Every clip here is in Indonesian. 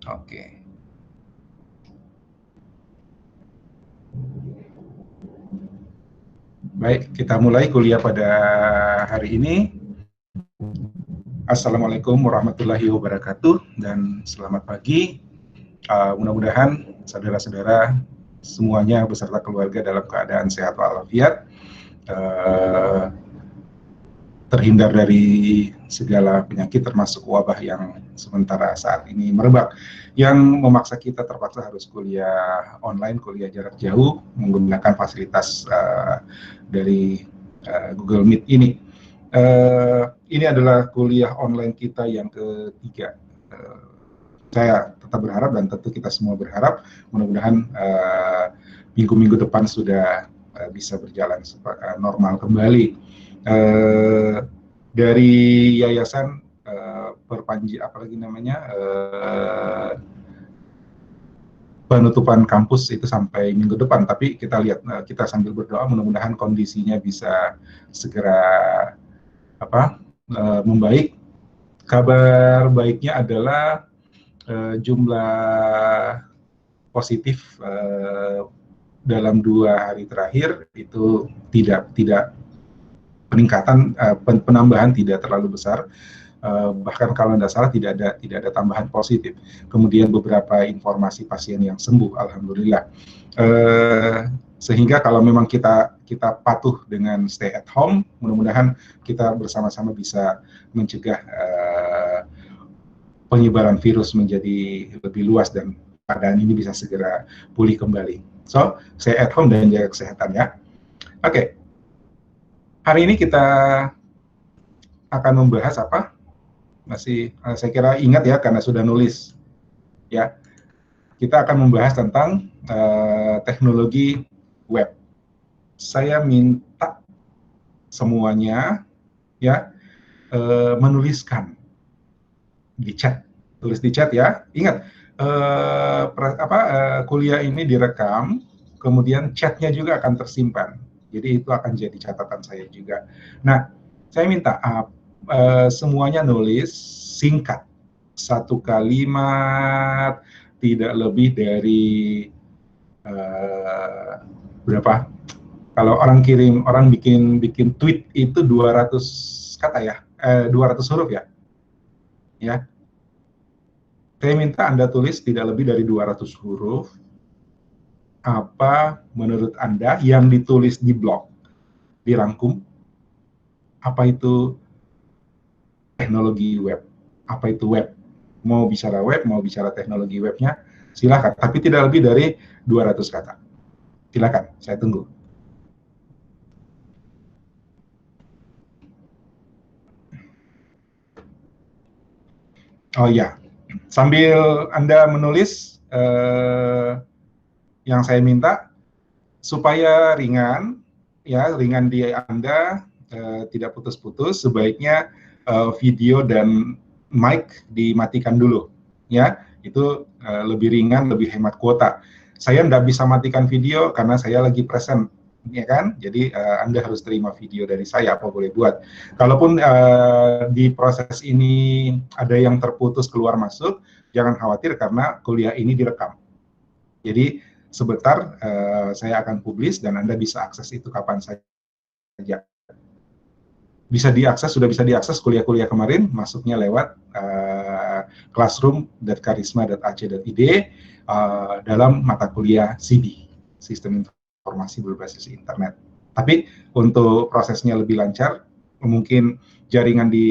Oke. Baik, kita mulai kuliah pada hari ini. Assalamualaikum warahmatullahi wabarakatuh dan selamat pagi. Mudah-mudahan saudara-saudara semuanya beserta keluarga dalam keadaan sehat walafiat, terhindar dari segala penyakit termasuk wabah yang sementara saat ini merebak, yang memaksa kita terpaksa harus kuliah online, kuliah jarak jauh menggunakan fasilitas dari Google Meet ini. Ini adalah kuliah online kita yang ketiga. Saya tetap berharap dan tentu kita semua berharap mudah-mudahan minggu-minggu depan sudah bisa berjalan normal kembali. Dari yayasan penutupan kampus itu sampai minggu depan, tapi kita lihat, kita sambil berdoa mudah-mudahan kondisinya bisa segera membaik. Kabar baiknya adalah jumlah positif dalam 2 hari terakhir itu tidak peningkatan, penambahan tidak terlalu besar, bahkan kalau tidak salah tidak ada tambahan positif. Kemudian beberapa informasi pasien yang sembuh, alhamdulillah. Sehingga kalau memang kita patuh dengan stay at home, mudah-mudahan kita bersama-sama bisa mencegah penyebaran virus menjadi lebih luas dan keadaan ini bisa segera pulih kembali. So, stay at home dan jaga kesehatan ya. Oke. Hari ini kita akan membahas apa? Masih saya kira ingat ya karena sudah nulis. Ya. Kita akan membahas tentang teknologi web. Saya minta semuanya ya menuliskan di chat, tulis di chat ya. Ingat, kuliah ini direkam, kemudian chatnya juga akan tersimpan. Jadi itu akan jadi catatan saya juga. Nah, saya minta semuanya nulis singkat, 1 kalimat, tidak lebih dari berapa? Kalau orang bikin tweet itu 200 kata ya, 200 huruf ya. Ya. Saya minta Anda tulis tidak lebih dari 200 huruf. Apa menurut Anda yang ditulis di blog, dirangkum, apa itu teknologi web, apa itu web. Mau bicara web, mau bicara teknologi webnya, silakan. Tapi tidak lebih dari 200 kata. Silakan, saya tunggu. Oh ya, sambil Anda menulis, yang saya minta supaya ringan, ya ringan di Anda, tidak putus-putus, sebaiknya video dan mic dimatikan dulu, ya itu lebih ringan, lebih hemat kuota. Saya nggak bisa matikan video karena saya lagi present, ya kan? Jadi Anda harus terima video dari saya, apa boleh buat. Kalaupun di proses ini ada yang terputus keluar masuk, jangan khawatir karena kuliah ini direkam. Jadi sebentar saya akan publish dan Anda bisa akses itu kapan saja. Sudah bisa diakses kuliah-kuliah kemarin, masuknya lewat classroom.karisma.ac.id dalam mata kuliah CD, Sistem Informasi Berbasis Internet. Tapi untuk prosesnya lebih lancar, mungkin jaringan di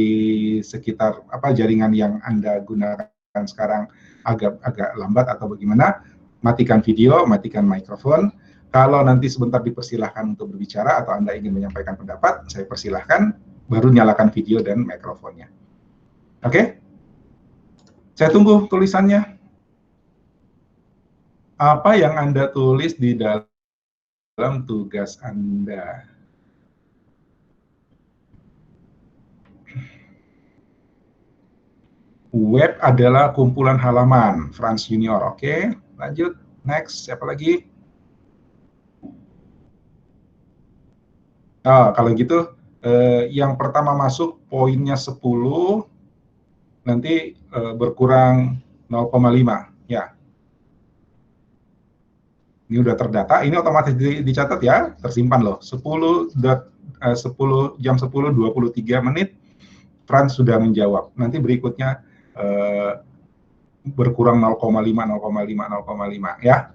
sekitar jaringan yang Anda gunakan sekarang agak lambat atau bagaimana, matikan video, matikan mikrofon. Kalau nanti sebentar dipersilahkan untuk berbicara atau Anda ingin menyampaikan pendapat, saya persilahkan, baru nyalakan video dan mikrofonnya. Oke? Saya tunggu tulisannya. Apa yang Anda tulis di dalam tugas Anda? Web adalah kumpulan halaman, Franz Junior. Oke, lanjut. Next, siapa lagi? Kalau gitu, yang pertama masuk poinnya 10, nanti berkurang 0,5 ya. Ini udah terdata, ini otomatis dicatat ya, tersimpan loh. 10 jam 10:23 menit, Frans sudah menjawab. Nanti berikutnya berkurang 0,5, 0,5, 0,5 ya.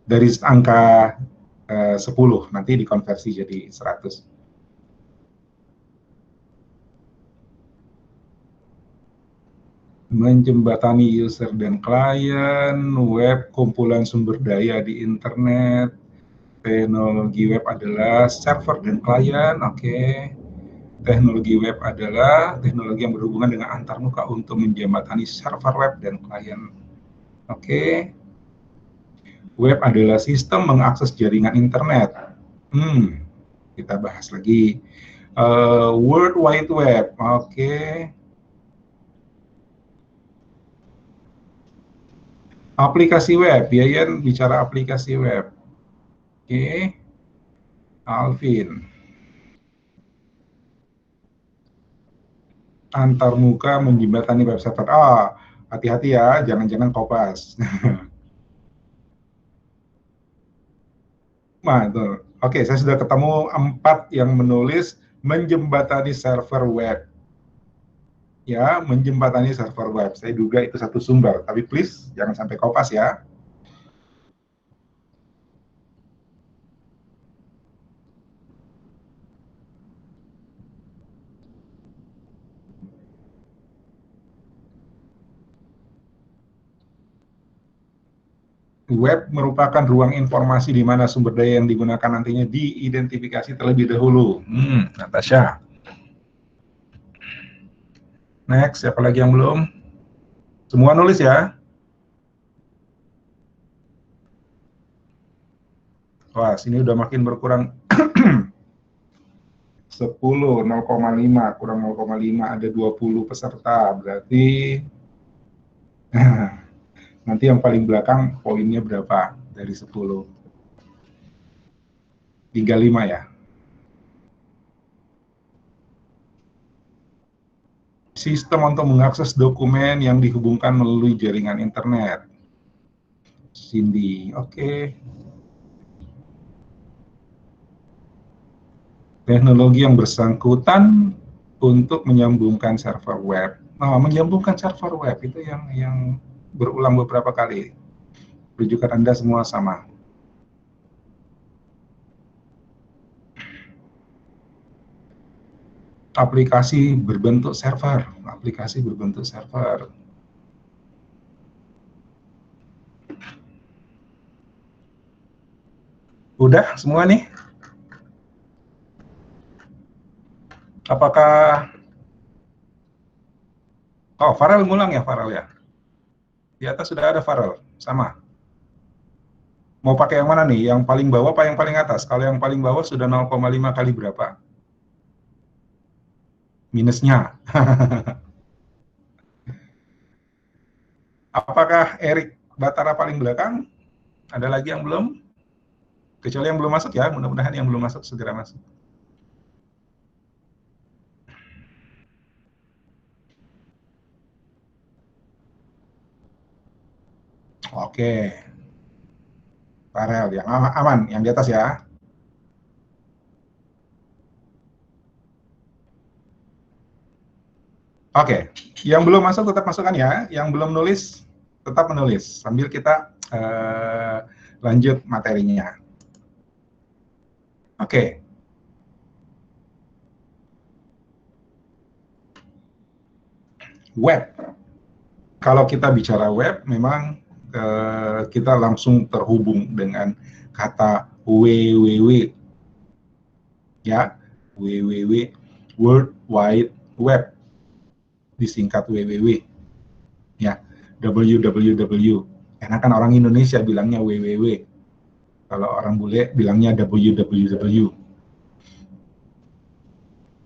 Dari angka 10 nanti dikonversi jadi 100. Menjembatani user dan klien, web kumpulan sumber daya di internet, teknologi web adalah server dan klien, oke. Teknologi web adalah teknologi yang berhubungan dengan antarmuka untuk menjembatani server web dan klien, oke. Web adalah sistem mengakses jaringan internet. Kita bahas lagi. World Wide Web, oke. Aplikasi web, Yayan bicara aplikasi web. Oke, Alvin. Antarmuka menjembatani web server. Hati-hati ya, jangan-jangan kopas. Nah, itu. Oke, saya sudah ketemu 4 yang menulis menjembatani server web. Ya, menjembatani server web. Saya duga itu satu sumber, tapi please jangan sampai kopas ya. Web merupakan ruang informasi di mana sumber daya yang digunakan nantinya diidentifikasi terlebih dahulu. Natasha. Next, siapa lagi yang belum? Semua nulis ya. Wah, sini udah makin berkurang. 10, 0,5, kurang 0,5, ada 20 peserta. Berarti nanti yang paling belakang poinnya berapa dari 10? 35 ya. Sistem untuk mengakses dokumen yang dihubungkan melalui jaringan internet. Cindy, oke. Teknologi yang bersangkutan untuk menyambungkan server web. Nah, menyambungkan server web itu yang berulang beberapa kali. Rujukan Anda semua sama. Aplikasi berbentuk server. Aplikasi berbentuk server. Udah semua nih? Apakah... Oh, Farel ngulang ya, Farel ya? Di atas sudah ada Farel, sama. Mau pakai yang mana nih? Yang paling bawah apa yang paling atas? Kalau yang paling bawah sudah 0,5 kali berapa? Minusnya. Apakah Erik Batara paling belakang? Ada lagi yang belum? Kecuali yang belum masuk ya, mudah-mudahan yang belum masuk segera masuk. Oke. Farel, yang aman, yang di atas ya. Oke, yang belum masuk tetap masukkan ya, yang belum nulis tetap menulis, sambil kita lanjut materinya. Oke. Web. Kalau kita bicara web, memang kita langsung terhubung dengan kata www. Ya, www, World Wide Web. Disingkat www. Ya, www. Karena kan orang Indonesia bilangnya www. Kalau orang bule bilangnya www.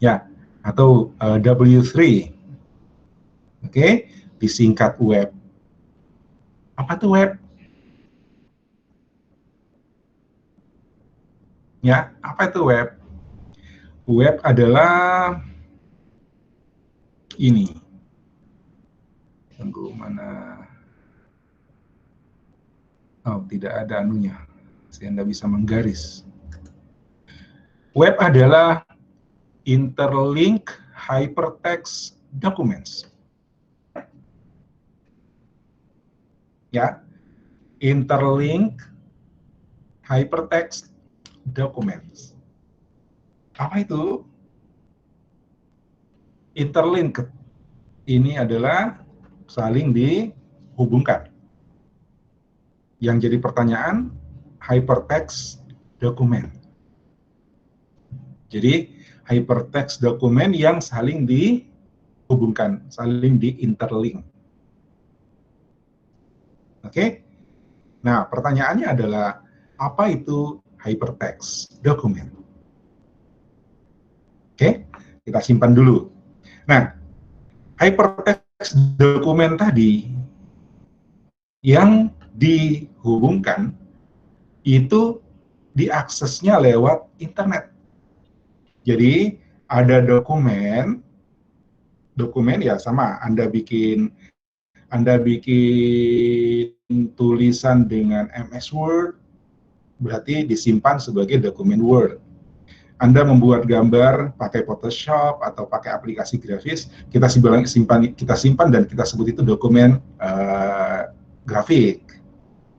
Ya, atau W3. Oke, disingkat web. Apa tuh web? Ya, apa itu web? Web adalah ini. tunggu mana. Oh, tidak ada anunya. Saya tidak bisa menggaris. Web adalah interlink hypertext documents. Ya, interlink hypertext documents. Apa itu? Interlink ini adalah saling dihubungkan. Yang jadi pertanyaan, hypertext document. Jadi hypertext dokumen yang saling dihubungkan, saling di-interlink. Oke? Nah, pertanyaannya adalah, apa itu hypertext dokumen? Oke, kita simpan dulu. Nah, hypertext dokumen tadi yang dihubungkan itu diaksesnya lewat internet. Jadi ada dokumen ya sama, Anda bikin tulisan dengan MS Word, berarti disimpan sebagai dokumen Word. Anda membuat gambar pakai Photoshop atau pakai aplikasi grafis, kita simpan dan kita sebut itu dokumen grafik,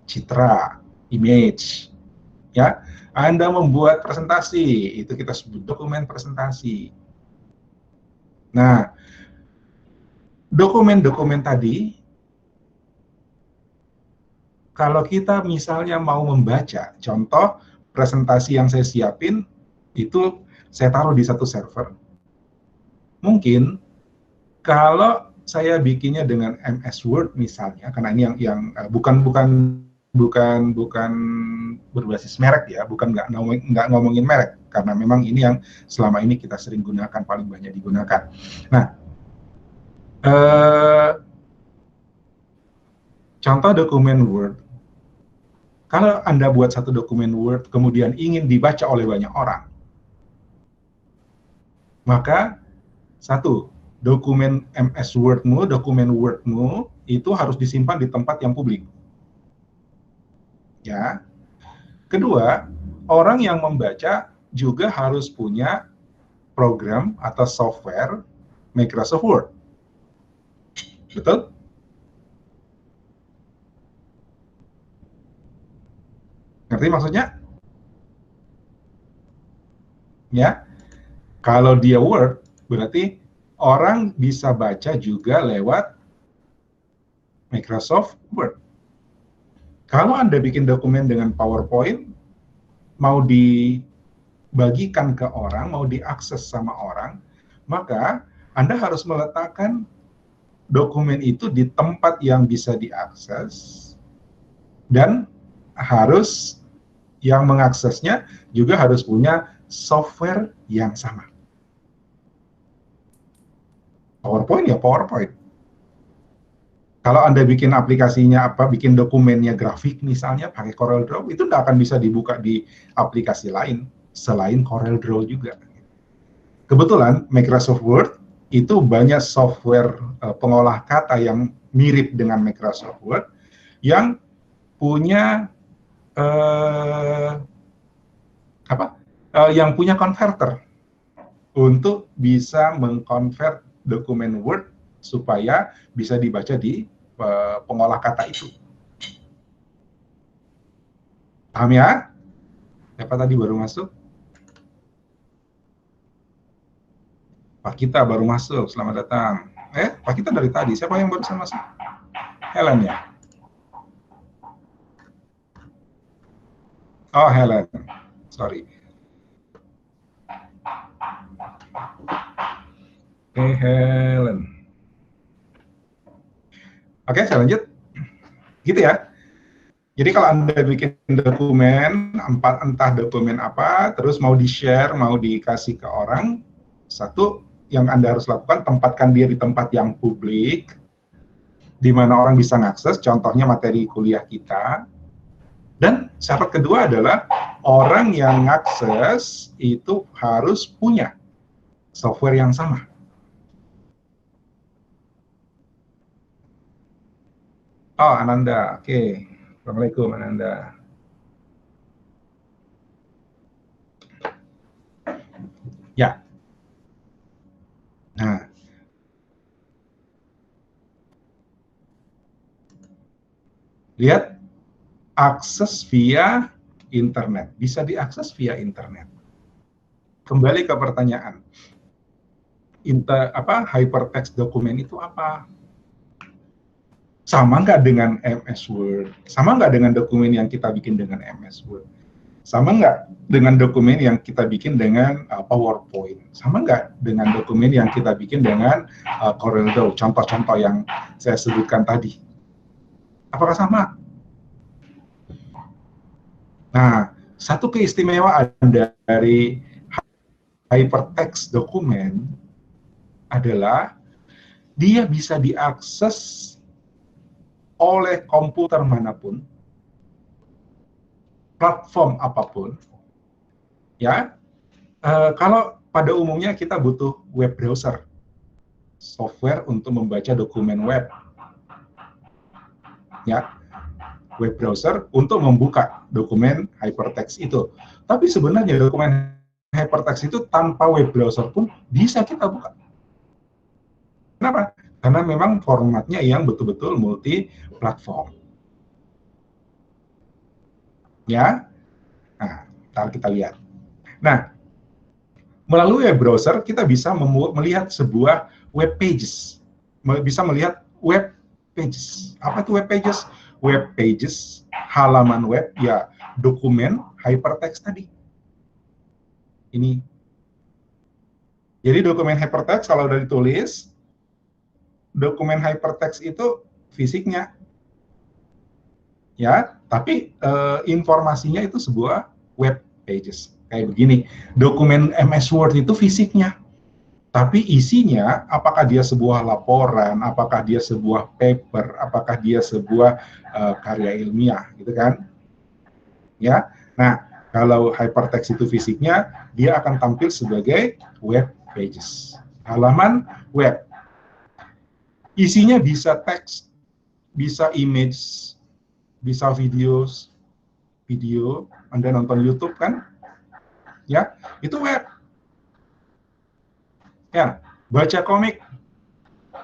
citra, image. Ya, Anda membuat presentasi, itu kita sebut dokumen presentasi. Nah, dokumen-dokumen tadi, kalau kita misalnya mau membaca, contoh presentasi yang saya siapin, itu saya taruh di satu server. Mungkin kalau saya bikinnya dengan MS Word misalnya, karena ini yang bukan berbasis merek ya, bukan nggak ngomongin merek, karena memang ini yang selama ini kita sering gunakan, paling banyak digunakan. Nah, contoh dokumen Word, kalau Anda buat satu dokumen Word kemudian ingin dibaca oleh banyak orang, maka satu, dokumen MS Word-mu, dokumen Word-mu itu harus disimpan di tempat yang publik. Ya. Kedua, orang yang membaca juga harus punya program atau software Microsoft Word. Betul? Ngerti maksudnya? Ya. Kalau dia Word, berarti orang bisa baca juga lewat Microsoft Word. Kalau Anda bikin dokumen dengan PowerPoint, mau dibagikan ke orang, mau diakses sama orang, maka Anda harus meletakkan dokumen itu di tempat yang bisa diakses, dan harus yang mengaksesnya juga harus punya software yang sama. PowerPoint ya PowerPoint. Kalau Anda bikin aplikasinya bikin dokumennya grafik misalnya pakai CorelDRAW, itu tidak akan bisa dibuka di aplikasi lain selain CorelDRAW juga. Kebetulan Microsoft Word itu banyak software pengolah kata yang mirip dengan Microsoft Word yang punya yang punya converter untuk bisa mengkonvert dokumen Word supaya bisa dibaca di pengolah kata itu. Paham ya? Siapa tadi baru masuk? Pak Kita baru masuk, selamat datang. Pak Kita dari tadi, siapa yang barusan masuk? Helen ya? Oh, Helen. Sorry. Helen. Oke, saya lanjut. Gitu ya. Jadi kalau Anda bikin dokumen, entah dokumen apa, terus mau di-share, mau dikasih ke orang, satu yang Anda harus lakukan, tempatkan dia di tempat yang publik, di mana orang bisa mengakses, contohnya materi kuliah kita. Dan syarat kedua adalah orang yang mengakses itu harus punya software yang sama. Oh, Ananda. Oke. Assalamualaikum, Ananda. Ya. Nah, lihat akses via internet. Bisa diakses via internet. Kembali ke pertanyaan. Hypertext dokumen itu apa? Sama nggak dengan MS Word? Sama nggak dengan dokumen yang kita bikin dengan MS Word? Sama nggak dengan dokumen yang kita bikin dengan PowerPoint? Sama nggak dengan dokumen yang kita bikin dengan Corel Draw? Contoh-contoh yang saya sebutkan tadi. Apakah sama? Nah, satu keistimewaan dari hypertext dokumen adalah dia bisa diakses oleh komputer manapun, platform apapun, ya. Kalau pada umumnya kita butuh web browser, software untuk membaca dokumen web, ya, web browser untuk membuka dokumen hypertext itu. Tapi sebenarnya dokumen hypertext itu tanpa web browser pun bisa kita buka. Kenapa? Karena memang formatnya yang betul-betul multi platform. Ya, nah, kita lihat. Nah, melalui web browser kita bisa melihat sebuah web pages, bisa melihat web pages. Apa itu web pages? Web pages, halaman web, ya dokumen hypertext tadi. Ini. Jadi dokumen hypertext kalau udah ditulis, dokumen hypertext itu fisiknya, ya, tapi informasinya itu sebuah web pages. Kayak begini, dokumen MS Word itu fisiknya, tapi isinya apakah dia sebuah laporan, apakah dia sebuah paper, apakah dia sebuah karya ilmiah, gitu kan? Ya. Nah, kalau hypertext itu fisiknya, dia akan tampil sebagai web pages, halaman web. Isinya bisa teks, bisa image, bisa video, Anda nonton YouTube kan? Ya, itu web. Ya, baca komik,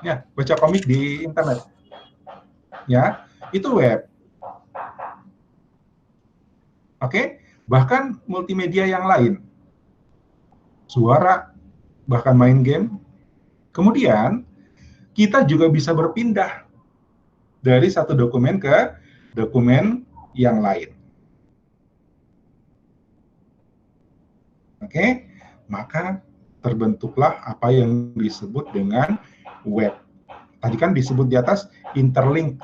ya, baca komik di internet. Ya, itu web. Oke, bahkan multimedia yang lain, suara, bahkan main game. Kemudian kita juga bisa berpindah dari satu dokumen ke dokumen yang lain. Oke, maka terbentuklah apa yang disebut dengan web. Tadi kan disebut di atas interlink.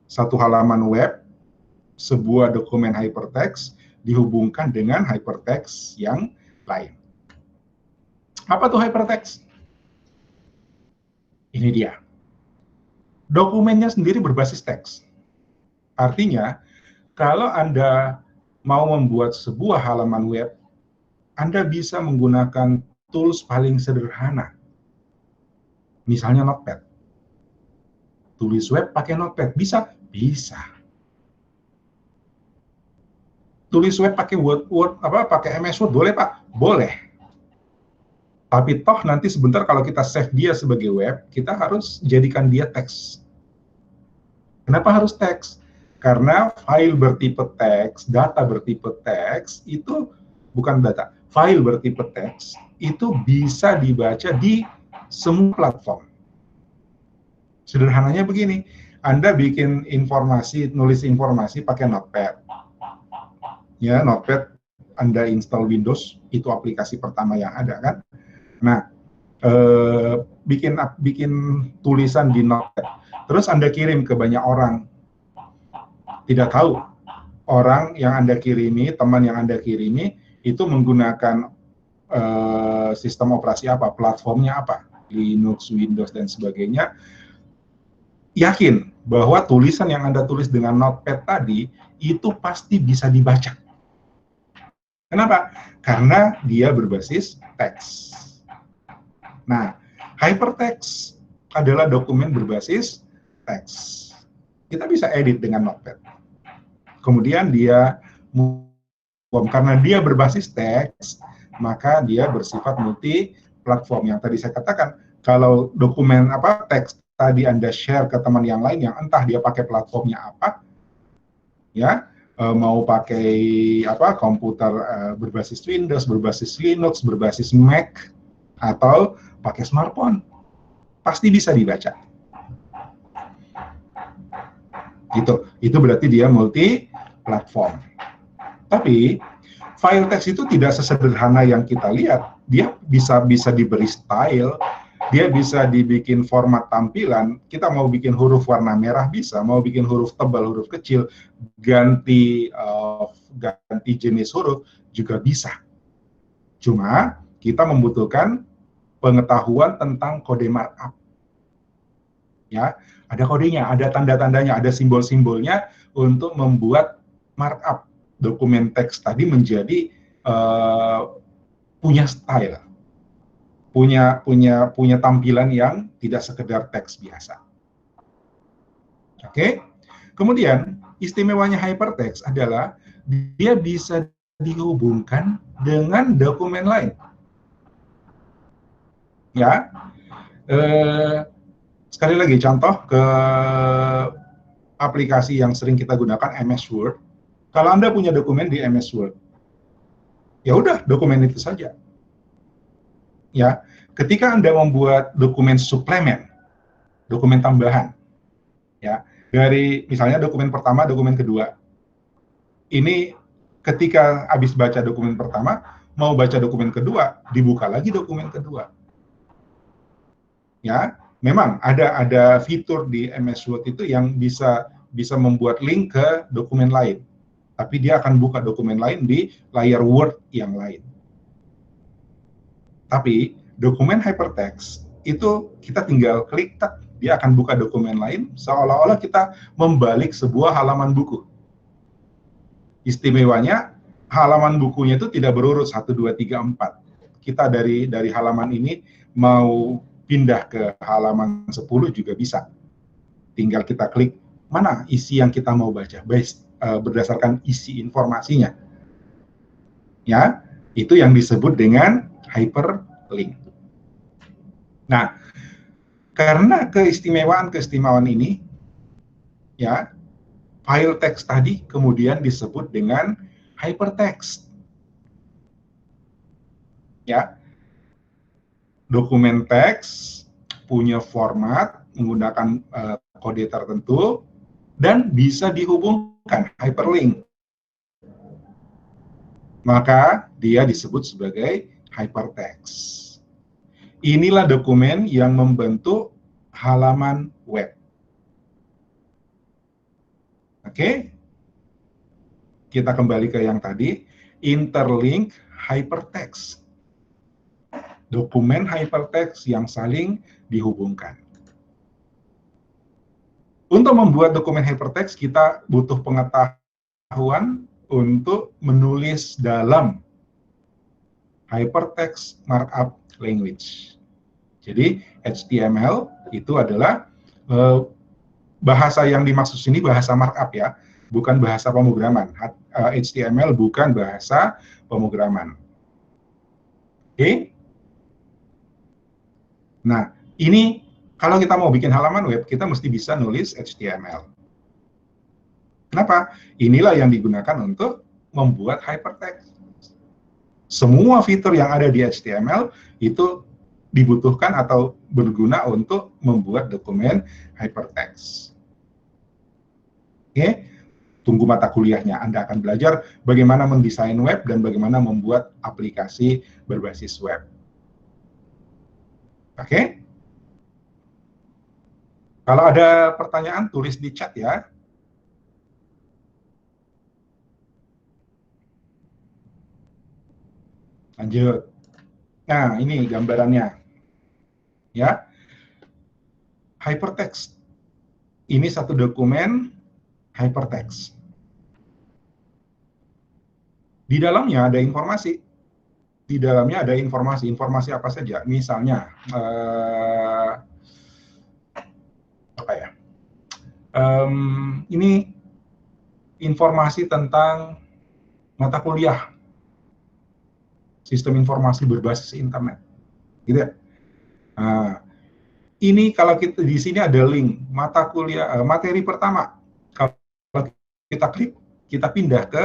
Satu halaman web, sebuah dokumen hypertext dihubungkan dengan hypertext yang lain. Apa tuh hypertext? Ini dia. Dokumennya sendiri berbasis teks. Artinya, kalau Anda mau membuat sebuah halaman web, Anda bisa menggunakan tools paling sederhana. Misalnya Notepad. Tulis web pakai Notepad, bisa? Bisa. Tulis web pakai pakai MS Word, boleh Pak? Boleh. Tapi toh nanti sebentar kalau kita save dia sebagai web, kita harus jadikan dia teks. Kenapa harus teks? Karena file bertipe teks, data bertipe teks, itu bukan data. File bertipe teks, itu bisa dibaca di semua platform. Sederhananya begini, Anda bikin informasi, nulis informasi pakai Notepad. Ya, Notepad Anda install Windows, itu aplikasi pertama yang ada kan. Nah, bikin tulisan di Notepad, terus Anda kirim ke banyak orang, tidak tahu orang yang Anda kirimi, teman yang Anda kirimi, itu menggunakan sistem operasi apa, platformnya apa, Linux, Windows, dan sebagainya. Yakin bahwa tulisan yang Anda tulis dengan Notepad tadi, itu pasti bisa dibaca. Kenapa? Karena dia berbasis teks. Nah, hypertext, adalah dokumen berbasis teks. Kita bisa edit dengan Notepad. Kemudian dia karena dia berbasis teks, maka dia bersifat multi platform. Yang tadi saya katakan, kalau dokumen teks tadi Anda share ke teman yang lain yang entah dia pakai platformnya apa, ya, mau pakai komputer berbasis Windows, berbasis Linux, berbasis Mac, atau pakai smartphone, pasti bisa dibaca. Itu berarti dia multi platform. Tapi file text itu tidak sesederhana yang kita lihat. Dia bisa diberi style, dia bisa dibikin format tampilan. Kita mau bikin huruf warna merah bisa, mau bikin huruf tebal, huruf kecil, ganti jenis huruf juga bisa. Cuma kita membutuhkan pengetahuan tentang kode markup. Ya, ada kodenya, ada tanda-tandanya, ada simbol-simbolnya untuk membuat markup dokumen teks tadi menjadi punya style, punya tampilan yang tidak sekedar teks biasa. Oke. Kemudian istimewanya hypertext adalah dia bisa dihubungkan dengan dokumen lain. Ya. Sekali lagi contoh ke aplikasi yang sering kita gunakan, MS Word. Kalau Anda punya dokumen di MS Word, ya udah dokumen itu saja. Ya, ketika Anda membuat dokumen suplemen, dokumen tambahan, ya, dari misalnya dokumen pertama, dokumen kedua, ini ketika habis baca dokumen pertama, mau baca dokumen kedua, dibuka lagi dokumen kedua. Ya, memang ada fitur di MS Word itu yang bisa membuat link ke dokumen lain. Tapi dia akan buka dokumen lain di layar Word yang lain. Tapi dokumen hypertext itu kita tinggal klik, dia akan buka dokumen lain seolah-olah kita membalik sebuah halaman buku. Istimewanya halaman bukunya itu tidak berurut 1, 2, 3, 4. Kita dari halaman ini mau pindah ke halaman 10 juga bisa. Tinggal kita klik mana isi yang kita mau baca, berdasarkan isi informasinya. Ya, itu yang disebut dengan hyperlink. Nah, karena keistimewaan ini, ya, file teks tadi kemudian disebut dengan hypertext. Ya, dokumen teks punya format menggunakan kode tertentu dan bisa dihubungkan hyperlink. Maka dia disebut sebagai hypertext. Inilah dokumen yang membentuk halaman web. Oke? Kita kembali ke yang tadi, interlink hypertext. Dokumen hypertext yang saling dihubungkan. Untuk membuat dokumen hypertext, kita butuh pengetahuan untuk menulis dalam hypertext markup language. Jadi HTML itu adalah bahasa yang dimaksud sini bahasa markup ya, bukan bahasa pemrograman. HTML bukan bahasa pemrograman. Oke? Nah, ini kalau kita mau bikin halaman web, kita mesti bisa nulis HTML. Kenapa? Inilah yang digunakan untuk membuat hypertext. Semua fitur yang ada di HTML itu dibutuhkan atau berguna untuk membuat dokumen hypertext. Oke, tunggu mata kuliahnya. Anda akan belajar bagaimana mendesain web dan bagaimana membuat aplikasi berbasis web. Oke? Kalau ada pertanyaan, tulis di chat ya. Lanjut. Nah, ini gambarannya. Ya. Hypertext. Ini satu dokumen hypertext. Di dalamnya ada informasi. Informasi apa saja? Misalnya, Ini informasi tentang mata kuliah sistem informasi berbasis internet, gitu ya. Nah, ini kalau kita di sini ada link mata kuliah materi pertama. Kalau kita klik, kita pindah ke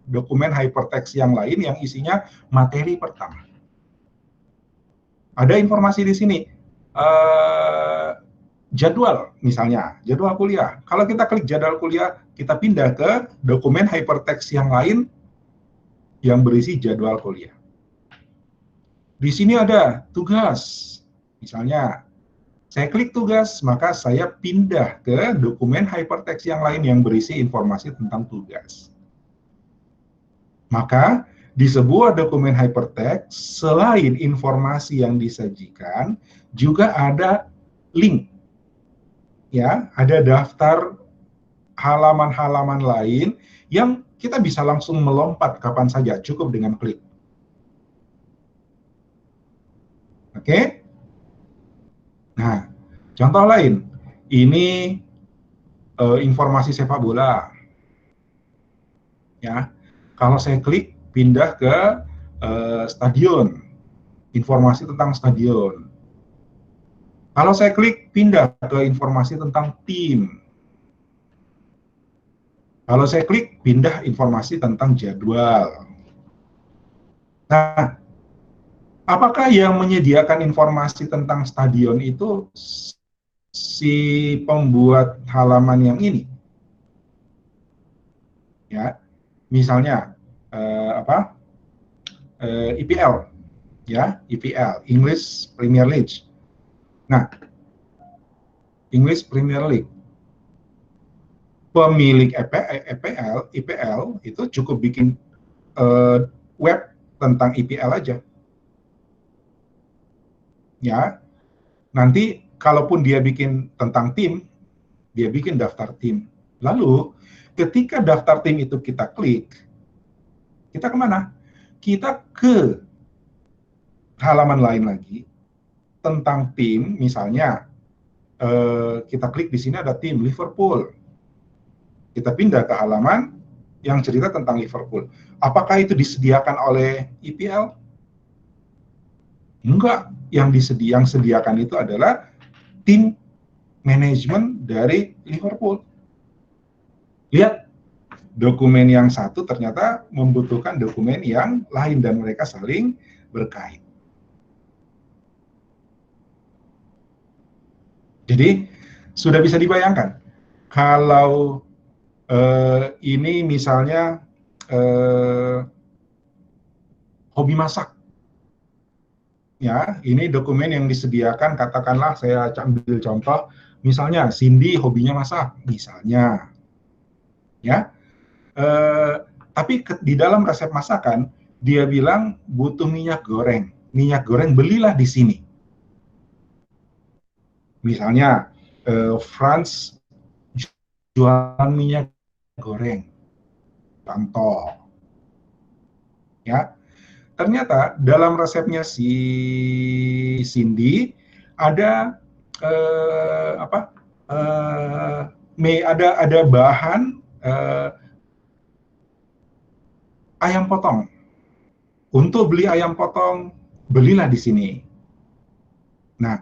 dokumen hypertext yang lain yang isinya materi pertama. Ada informasi di sini. Jadwal, misalnya, jadwal kuliah. Kalau kita klik jadwal kuliah, kita pindah ke dokumen hypertext yang lain yang berisi jadwal kuliah. Di sini ada tugas. Misalnya, saya klik tugas, maka saya pindah ke dokumen hypertext yang lain yang berisi informasi tentang tugas. Maka, di sebuah dokumen hypertext, selain informasi yang disajikan, juga ada link. Ya, ada daftar halaman-halaman lain yang kita bisa langsung melompat kapan saja, cukup dengan klik. Oke? Nah, contoh lain, ini informasi sepak bola. Ya, kalau saya klik pindah ke stadion, informasi tentang stadion. Kalau saya klik pindah ke informasi tentang tim. Kalau saya klik pindah informasi tentang jadwal. Nah, apakah yang menyediakan informasi tentang stadion itu si pembuat halaman yang ini? Ya, misalnya IPL, ya, IPL, English Premier League. Nah, English Premier League, pemilik IPL itu cukup bikin web tentang IPL aja. Ya, nanti kalaupun dia bikin tentang tim, dia bikin daftar tim. Lalu ketika daftar tim itu kita klik, kita kemana? Kita ke halaman lain lagi tentang tim, misalnya kita klik di sini ada tim Liverpool. Kita pindah ke halaman yang cerita tentang Liverpool. Apakah itu disediakan oleh IPL? Enggak, yang sediakan itu adalah tim manajemen dari Liverpool. Lihat, dokumen yang satu ternyata membutuhkan dokumen yang lain dan mereka saling berkait. Jadi, sudah bisa dibayangkan, kalau ini misalnya hobi masak, ya, ini dokumen yang disediakan, katakanlah saya ambil contoh, misalnya Cindy hobinya masak, misalnya, ya, tapi di dalam resep masakan dia bilang butuh minyak goreng belilah di sini. Misalnya Franz jualan minyak goreng, contoh, ya. Ternyata dalam resepnya si Cindy ada ada bahan ayam potong. Untuk beli ayam potong, belilah di sini. Nah,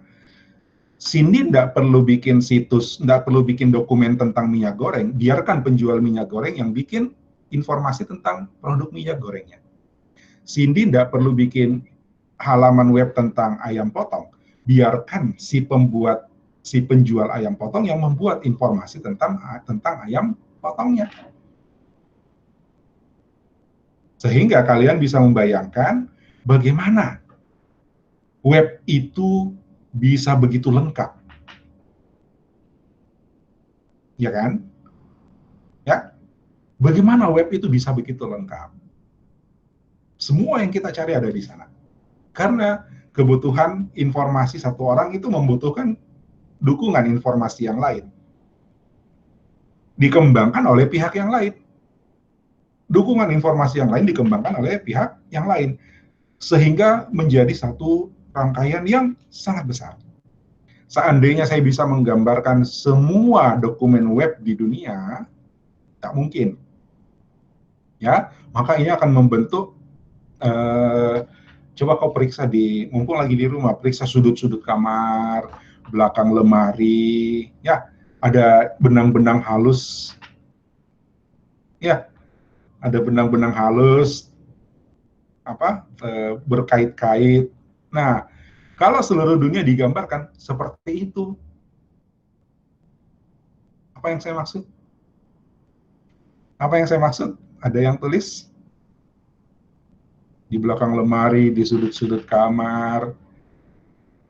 Cindy tidak perlu bikin situs, tidak perlu bikin dokumen tentang minyak goreng, biarkan penjual minyak goreng yang bikin informasi tentang produk minyak gorengnya. Cindy tidak perlu bikin halaman web tentang ayam potong, biarkan si penjual ayam potong yang membuat informasi tentang ayam potongnya. Sehingga kalian bisa membayangkan bagaimana web itu bisa begitu lengkap. Ya kan? Ya. Bagaimana web itu bisa begitu lengkap? Semua yang kita cari ada di sana. Karena kebutuhan informasi satu orang itu membutuhkan dukungan informasi yang lain. Dikembangkan oleh pihak yang lain. Dukungan informasi yang lain dikembangkan oleh pihak yang lain. Sehingga menjadi satu rangkaian yang sangat besar. Seandainya saya bisa menggambarkan semua dokumen web di dunia, tak mungkin. Ya, maka ini akan membentuk coba kau periksa mumpung lagi di rumah, periksa sudut-sudut kamar, belakang lemari, ya, ada benang-benang halus, ya, ada benang-benang halus, berkait-kait. Nah, kalau seluruh dunia digambarkan seperti itu, apa yang saya maksud? Apa yang saya maksud? Ada yang tulis? Di belakang lemari, di sudut-sudut kamar,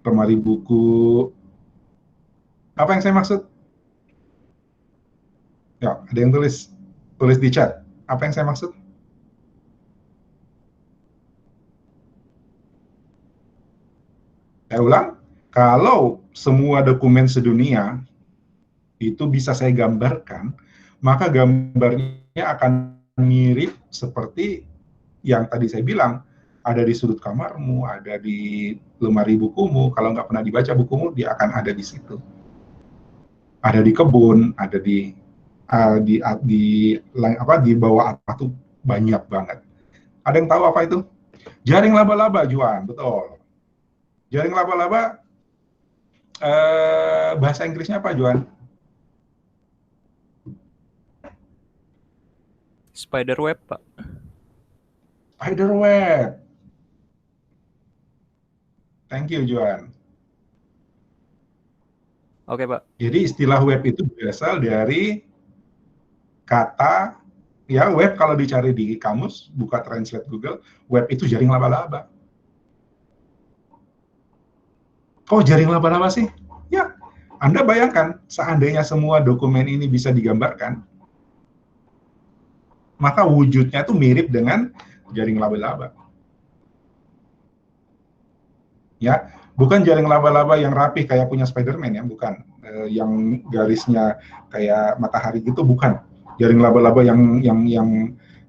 lemari buku. Apa yang saya maksud? Ya, ada yang tulis. Tulis di chat. Apa yang saya maksud? Saya ulang, kalau semua dokumen sedunia itu bisa saya gambarkan, maka gambarnya akan mirip seperti yang tadi saya bilang, ada di sudut kamarmu, ada di lemari bukumu, kalau nggak pernah dibaca bukumu, dia akan ada di situ. Ada di kebun, ada di bawah atap tuh banyak banget. Ada yang tahu apa itu? Jaring laba-laba, Juan, betul. Jaring laba-laba, bahasa Inggrisnya apa, Juan? Spider web, Pak. Spider web. Thank you, Juan. Oke, Pak. Jadi istilah web itu berasal dari kata, ya, web kalau dicari di kamus, buka translate Google, web itu jaring laba-laba. Kok jaring laba-laba sih? Ya, Anda bayangkan, seandainya semua dokumen ini bisa digambarkan, maka wujudnya itu mirip dengan jaring laba-laba. Ya, bukan jaring laba-laba yang rapi kayak punya Spider-Man, ya, bukan. Yang garisnya kayak matahari gitu, bukan. Jaring laba-laba yang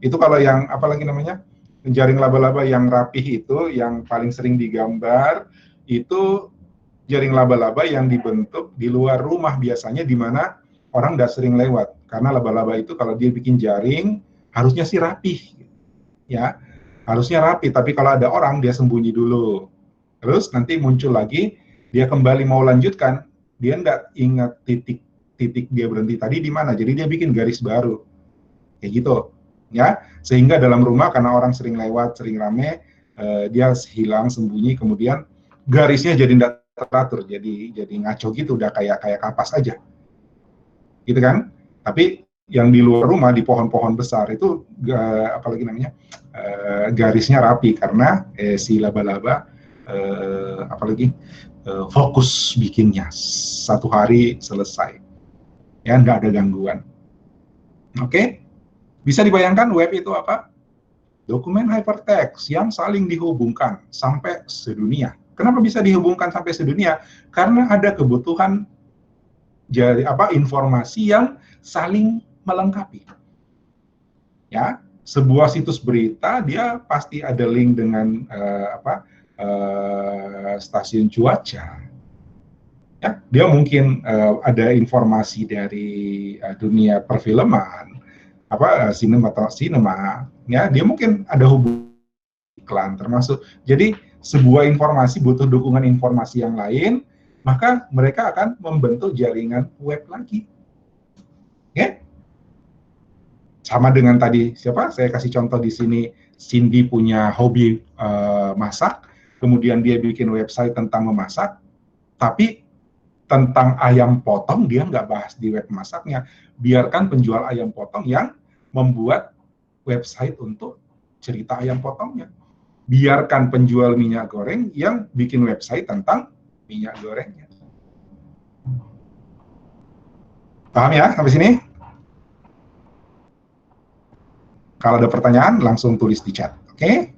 itu kalau yang apalagi namanya? Jaring laba-laba yang rapih itu, yang paling sering digambar, itu jaring laba-laba yang dibentuk di luar rumah biasanya, di mana orang nggak sering lewat. Karena laba-laba itu kalau dia bikin jaring, harusnya sih rapih, ya, harusnya rapi. Tapi kalau ada orang, dia sembunyi dulu. Terus nanti muncul lagi, dia kembali mau lanjutkan, dia nggak ingat titik dia berhenti tadi di mana. Jadi dia bikin garis baru, kayak gitu, ya. Sehingga dalam rumah karena orang sering lewat, sering rame, dia hilang sembunyi, kemudian garisnya jadi nggak teratur, jadi ngaco gitu, udah kayak kapas aja, gitu kan. Tapi yang di luar rumah, di pohon-pohon besar itu, apalagi namanya, garisnya rapi karena si laba-laba apalagi fokus bikinnya, satu hari selesai, ya, nggak ada gangguan. Oke, bisa dibayangkan web itu apa? Dokumen hypertext yang saling dihubungkan sampai sedunia. Kenapa bisa dihubungkan sampai sedunia? Karena ada kebutuhan informasi yang saling melengkapi. Ya, sebuah situs berita dia pasti ada link dengan stasiun cuaca. Ya, dia mungkin ada informasi dari dunia perfilman, sinema, ya, dia mungkin ada hubungan iklan termasuk. Jadi sebuah informasi butuh dukungan informasi yang lain, maka mereka akan membentuk jaringan web lagi. Ya? Sama dengan tadi siapa? Saya kasih contoh di sini, Cindy punya hobi masak, kemudian dia bikin website tentang memasak, tapi tentang ayam potong dia nggak bahas di web masaknya. Biarkan penjual ayam potong yang membuat website untuk cerita ayam potongnya. Biarkan penjual minyak goreng yang bikin website tentang minyak gorengnya. Paham ya sampai sini? Kalau ada pertanyaan langsung tulis di chat, oke?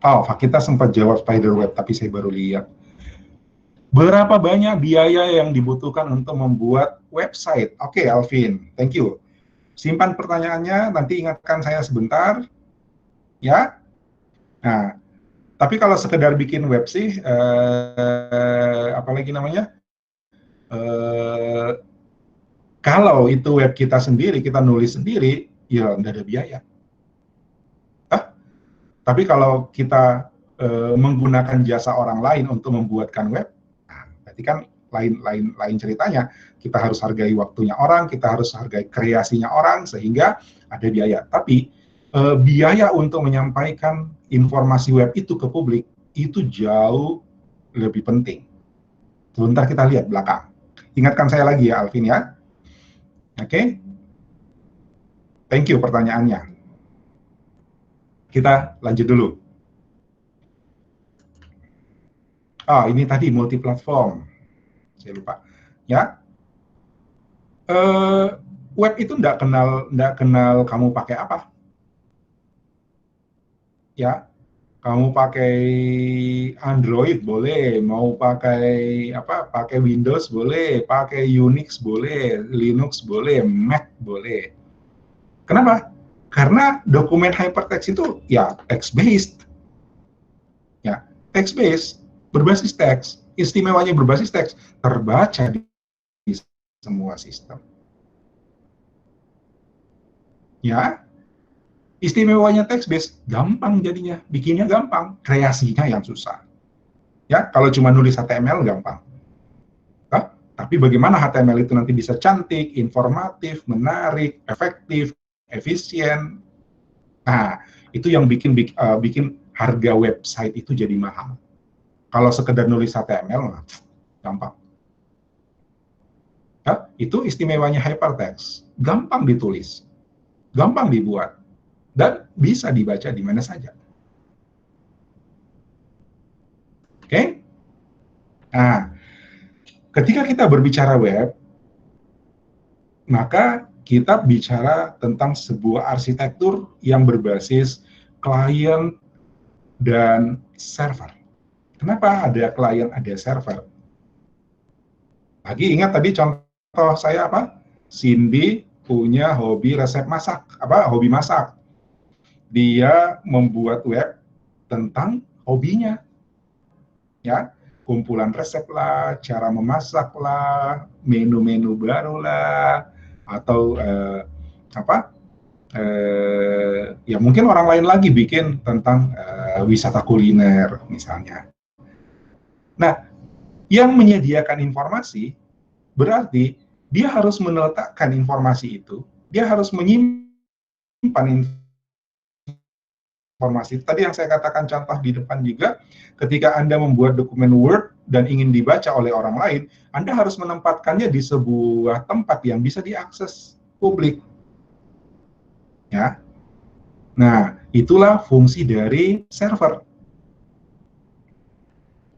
Oh, kita sempat jawab spiderweb, tapi saya baru lihat. Berapa banyak biaya yang dibutuhkan untuk membuat website? Oke, Alvin, thank you. Simpan pertanyaannya, nanti ingatkan saya sebentar, ya. Nah, Tapi kalau sekedar bikin web sih, apalagi namanya, kalau itu web kita sendiri, kita nulis sendiri, ya nggak ada biaya. Tapi kalau kita menggunakan jasa orang lain untuk membuatkan web, nah, berarti kan lain ceritanya. Kita harus hargai waktunya orang, kita harus hargai kreasinya orang, sehingga ada biaya. Tapi biaya untuk menyampaikan informasi web itu ke publik itu jauh lebih penting. Sebentar kita lihat belakang. Ingatkan saya lagi ya, Alvin ya. Oke. Thank you pertanyaannya. Kita lanjut dulu. Ini tadi multi platform. Saya lupa. Ya. Web itu nggak kenal kamu pakai apa. Ya. Kamu pakai Android boleh, mau pakai pakai Windows boleh, pakai Unix boleh, Linux boleh, Mac boleh. Kenapa? Karena dokumen hypertext itu ya text based. Ya, text based, berbasis teks. Istimewanya berbasis teks, terbaca di semua sistem. Ya, istimewanya text based, gampang jadinya, bikinnya gampang, kreasinya yang susah. Ya, kalau cuma nulis HTML gampang. Tapi bagaimana HTML itu nanti bisa cantik, informatif, menarik, efektif, efisien. Nah, itu yang bikin harga website itu jadi mahal. Kalau sekedar nulis HTML, gampang. Itu istimewanya hypertext. Gampang ditulis, gampang dibuat, dan bisa dibaca di mana saja. Oke? Nah, ketika kita berbicara web, maka kita bicara tentang sebuah arsitektur yang berbasis klien dan server. Kenapa ada klien, ada server? Lagi ingat tadi contoh saya apa? Cindy punya hobi resep masak, hobi masak. Dia membuat web tentang hobinya. Ya, kumpulan resep lah, cara memasak lah, menu-menu baru lah, atau ya mungkin orang lain lagi bikin tentang wisata kuliner misalnya. Nah, yang menyediakan informasi berarti dia harus meletakkan informasi itu, dia harus menyimpan informasi. Tadi yang saya katakan contoh di depan juga, ketika Anda membuat dokumen Word dan ingin dibaca oleh orang lain, Anda harus menempatkannya di sebuah tempat yang bisa diakses publik. Ya. Nah, itulah fungsi dari server.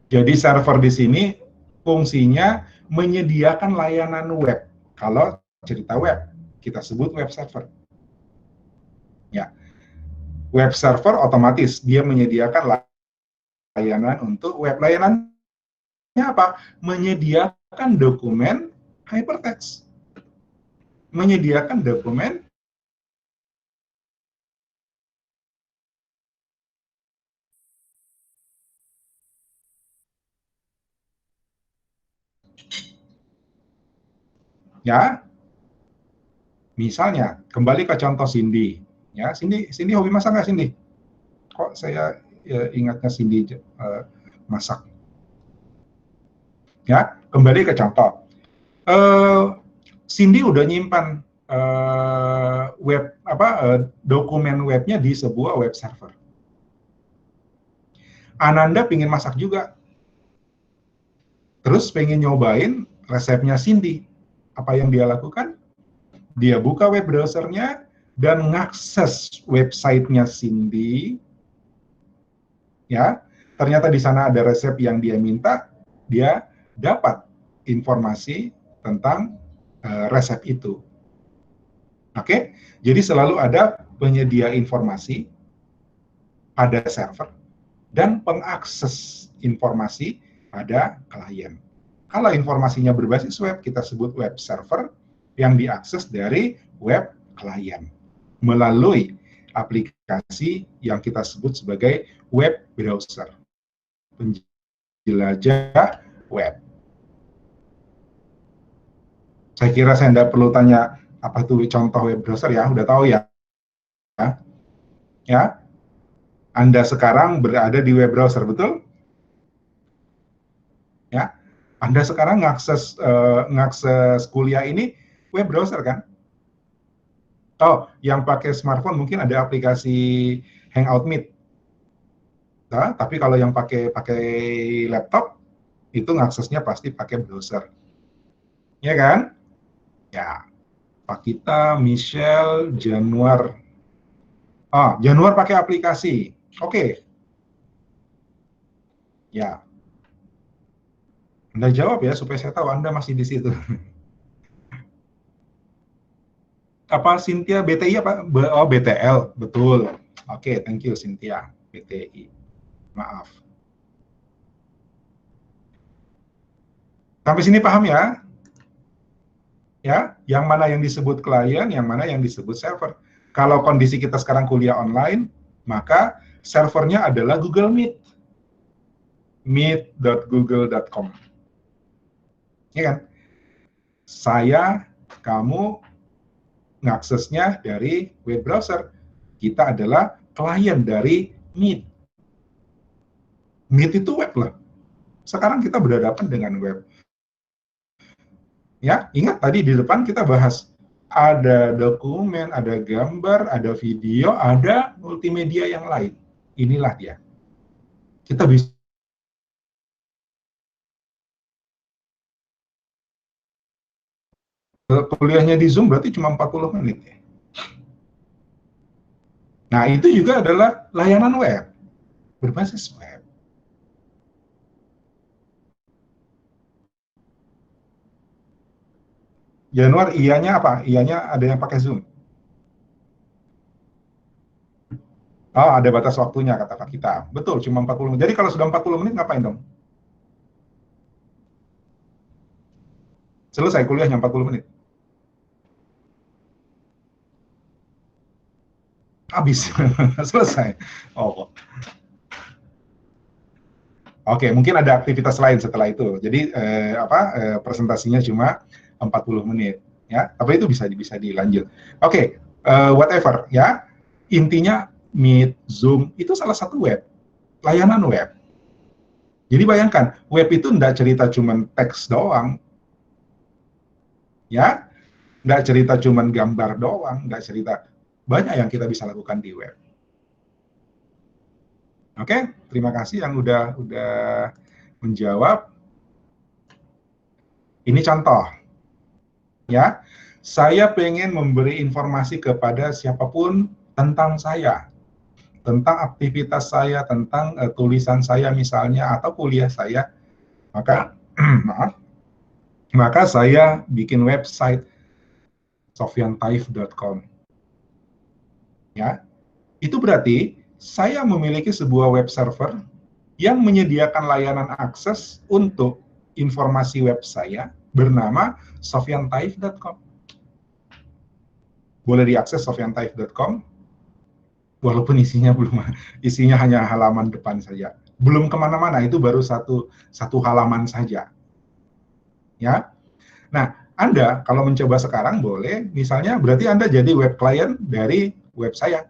Jadi server di sini fungsinya menyediakan layanan web. Kalau cerita web, kita sebut web server. Ya. Web server otomatis dia menyediakan layanan untuk web. Layanannya apa? Menyediakan dokumen hypertext. Menyediakan dokumen ya. Misalnya, kembali ke contoh Cindy. Ya, Cindy hobi masak nggak, Cindy? Kok saya ingatnya Cindy masak? Ya, kembali ke contoh. Cindy udah nyimpan dokumen webnya di sebuah web server. Ananda pengen masak juga, terus pengen nyobain resepnya Cindy. Apa yang dia lakukan? Dia buka web browsernya dan ngakses websitenya Cindy. Ya, ternyata di sana ada resep yang dia minta, dia dapat informasi tentang resep itu. Oke, jadi selalu ada penyedia informasi pada server dan pengakses informasi pada klien. Kalau informasinya berbasis web, kita sebut web server yang diakses dari web klien melalui aplikasi yang kita sebut sebagai web browser, penjelajah web. Saya kira saya tidak perlu tanya apa itu contoh web browser ya, udah tahu ya. Ya, Anda sekarang berada di web browser, betul? Ya, Anda sekarang ngakses kuliah ini web browser kan? Oh, yang pakai smartphone mungkin ada aplikasi Hangout Meet. Nah, tapi kalau yang pakai laptop itu ngaksesnya pasti pakai browser. Ya kan? Ya. Pak Kita, Michelle, Januar. Januar pakai aplikasi. Oke. Ya. Anda jawab ya supaya saya tahu Anda masih di situ. Apa Cynthia BTI apa? Oh, BTL, betul. Oke, thank you Cynthia. BTI. Maaf. Sampai sini paham ya? Ya, yang mana yang disebut klien, yang mana yang disebut server. Kalau kondisi kita sekarang kuliah online, maka servernya adalah Google Meet. meet.google.com. Ya kan? Saya, kamu ngaksesnya dari web browser. Kita adalah klien dari Meet. Meet itu web lah. Sekarang kita berhadapan dengan web. Ya, ingat tadi di depan kita bahas ada dokumen, ada gambar, ada video, ada multimedia yang lain. Inilah dia. Kita bisa kuliahnya di Zoom berarti cuma 40 menit ya. Nah, itu juga adalah layanan web, berbasis web. Januar, ianya apa? Ianya ada yang pakai Zoom. Oh, ada batas waktunya, kata Pak Kita. Betul, cuma 40 menit. Jadi kalau sudah 40 menit, ngapain dong? Selesai kuliahnya 40 menit. Habis. Selesai. Oh. Oke, mungkin ada aktivitas lain setelah itu. Jadi presentasinya cuma 40 menit, ya. Tapi itu bisa dilanjut. Oke, whatever, ya. Intinya Meet, Zoom itu salah satu web, layanan web. Jadi bayangkan, web itu enggak cerita cuma teks doang, ya. Enggak cerita cuma gambar doang, enggak cerita, banyak yang kita bisa lakukan di web. Oke, terima kasih yang udah menjawab. Ini contoh, ya. Saya pengen memberi informasi kepada siapapun tentang saya, tentang aktivitas saya, tentang tulisan saya misalnya, atau kuliah saya. Maka, maka saya bikin website sofyantaif.com. Ya, itu berarti saya memiliki sebuah web server yang menyediakan layanan akses untuk informasi web saya bernama sofyantaif.com. Boleh diakses sofyantaif.com, walaupun isinya hanya halaman depan saja. Belum kemana-mana, itu baru satu halaman saja. Ya, nah Anda kalau mencoba sekarang boleh, misalnya berarti Anda jadi web client dari web saya.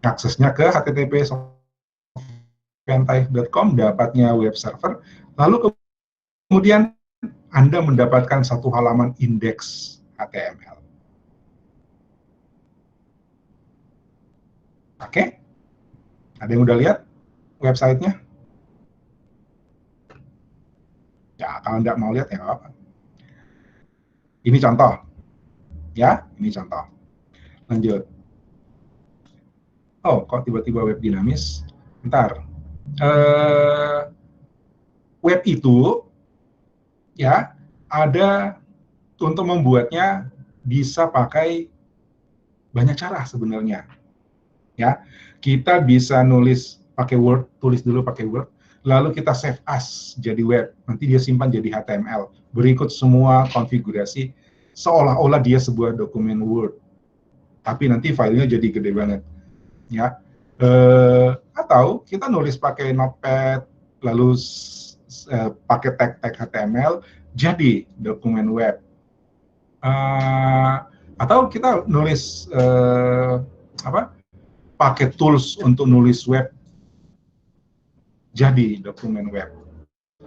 Aksesnya ke http://sofyantaif.com, dapatnya web server, lalu kemudian Anda mendapatkan satu halaman indeks HTML. Oke? Ada yang udah lihat websitenya? Ya, kalau Anda mau lihat ya nggak apa-apa. Ini contoh. Ya, ini contoh. Lanjut. Oh, kok tiba-tiba web dinamis? Bentar. Web itu ya ada, untuk membuatnya bisa pakai banyak cara sebenarnya. Ya, kita bisa nulis pakai Word, tulis dulu pakai Word, lalu kita save as jadi web, nanti dia simpan jadi HTML, berikut semua konfigurasi seolah-olah dia sebuah dokumen Word, tapi nanti filenya jadi gede banget. ya. Atau kita nulis pakai Notepad, lalu pakai tag-tag HTML, jadi dokumen web. Atau kita nulis pakai tools untuk nulis web, jadi dokumen web.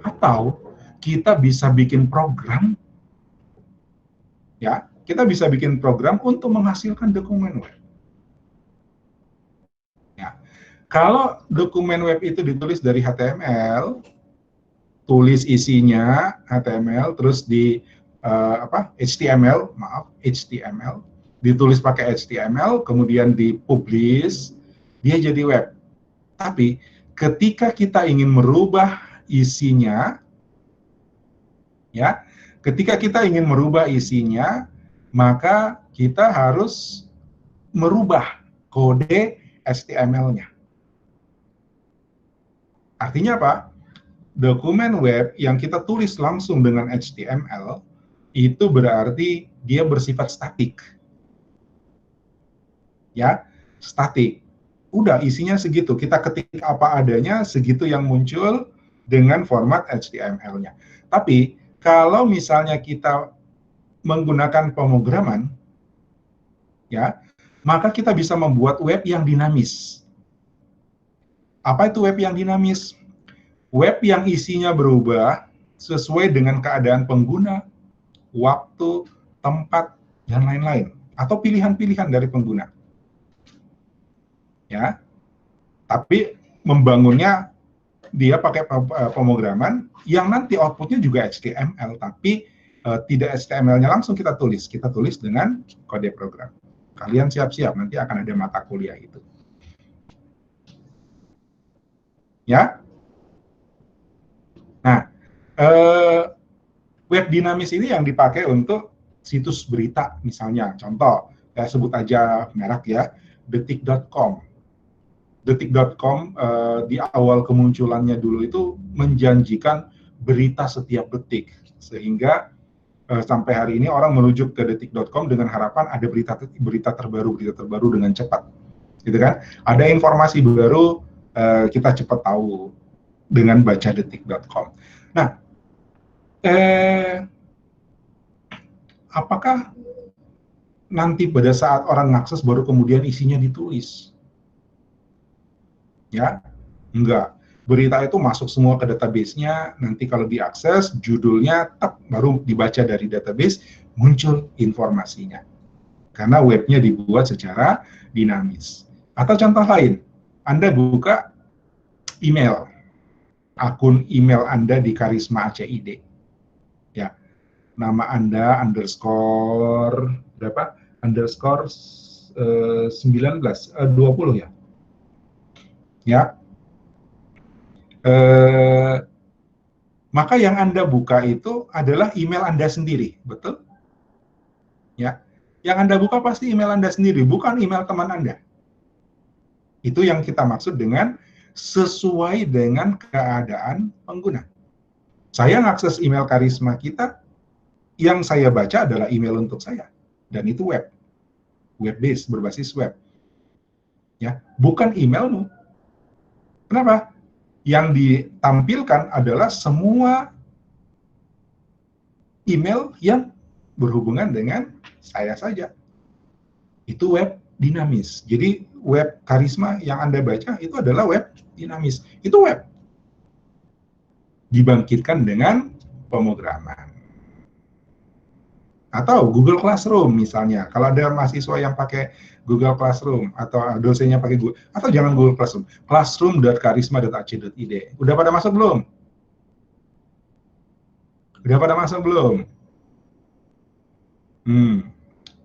Atau kita bisa bikin program, ya, kita bisa bikin program untuk menghasilkan dokumen web. Ya. Kalau dokumen web itu ditulis dari HTML, tulis isinya HTML, terus di HTML, ditulis pakai HTML, kemudian dipublish, dia jadi web. Tapi ketika kita ingin merubah isinya, ya, ketika kita ingin merubah isinya, maka kita harus merubah kode HTML-nya. Artinya apa? Dokumen web yang kita tulis langsung dengan HTML itu berarti dia bersifat statik. Ya, statik. Udah isinya segitu, kita ketik apa adanya, segitu yang muncul dengan format HTML-nya. Tapi kalau misalnya kita menggunakan pemrograman, ya, maka kita bisa membuat web yang dinamis. Apa itu web yang dinamis? Web yang isinya berubah sesuai dengan keadaan pengguna, waktu, tempat, dan lain-lain. Atau pilihan-pilihan dari pengguna. Ya, tapi membangunnya dia pakai pemrograman yang nanti outputnya juga HTML, tapi tidak HTML-nya langsung kita tulis dengan kode program. Kalian siap-siap, nanti akan ada mata kuliah itu. Ya. Nah, web dinamis ini yang dipakai untuk situs berita, misalnya. Contoh, saya sebut aja merek ya, detik.com. Detik.com di awal kemunculannya dulu itu menjanjikan berita setiap detik, sehingga sampai hari ini orang merujuk ke detik.com dengan harapan ada berita terbaru dengan cepat, gitu kan? Ada informasi baru, kita cepat tahu dengan baca detik.com. Nah, apakah nanti pada saat orang ngakses baru kemudian isinya ditulis? Ya, enggak. Berita itu masuk semua ke database-nya, nanti kalau diakses, judulnya baru dibaca dari database, muncul informasinya. Karena webnya dibuat secara dinamis. Atau contoh lain, Anda buka email, akun email Anda di Karisma ACID. Ya, nama Anda underscore berapa? Underscore 20 ya. Ya. Maka yang Anda buka itu adalah email Anda sendiri, betul? Ya. Yang Anda buka pasti email Anda sendiri, bukan email teman Anda. Itu yang kita maksud dengan sesuai dengan keadaan pengguna. Saya ngakses email Karisma kita, yang saya baca adalah email untuk saya, dan itu web-based, berbasis web. Ya, bukan emailmu. Kenapa? Yang ditampilkan adalah semua email yang berhubungan dengan saya saja. Itu web dinamis. Jadi web Karisma yang Anda baca itu adalah web dinamis. Itu web. Dibangkitkan dengan pemrograman. Atau Google Classroom misalnya. Kalau ada mahasiswa yang pakai Google Classroom atau dosennya pakai Google, atau jangan Google Classroom, classroom.karisma.ac.id. Udah pada masuk belum? Udah pada masuk belum?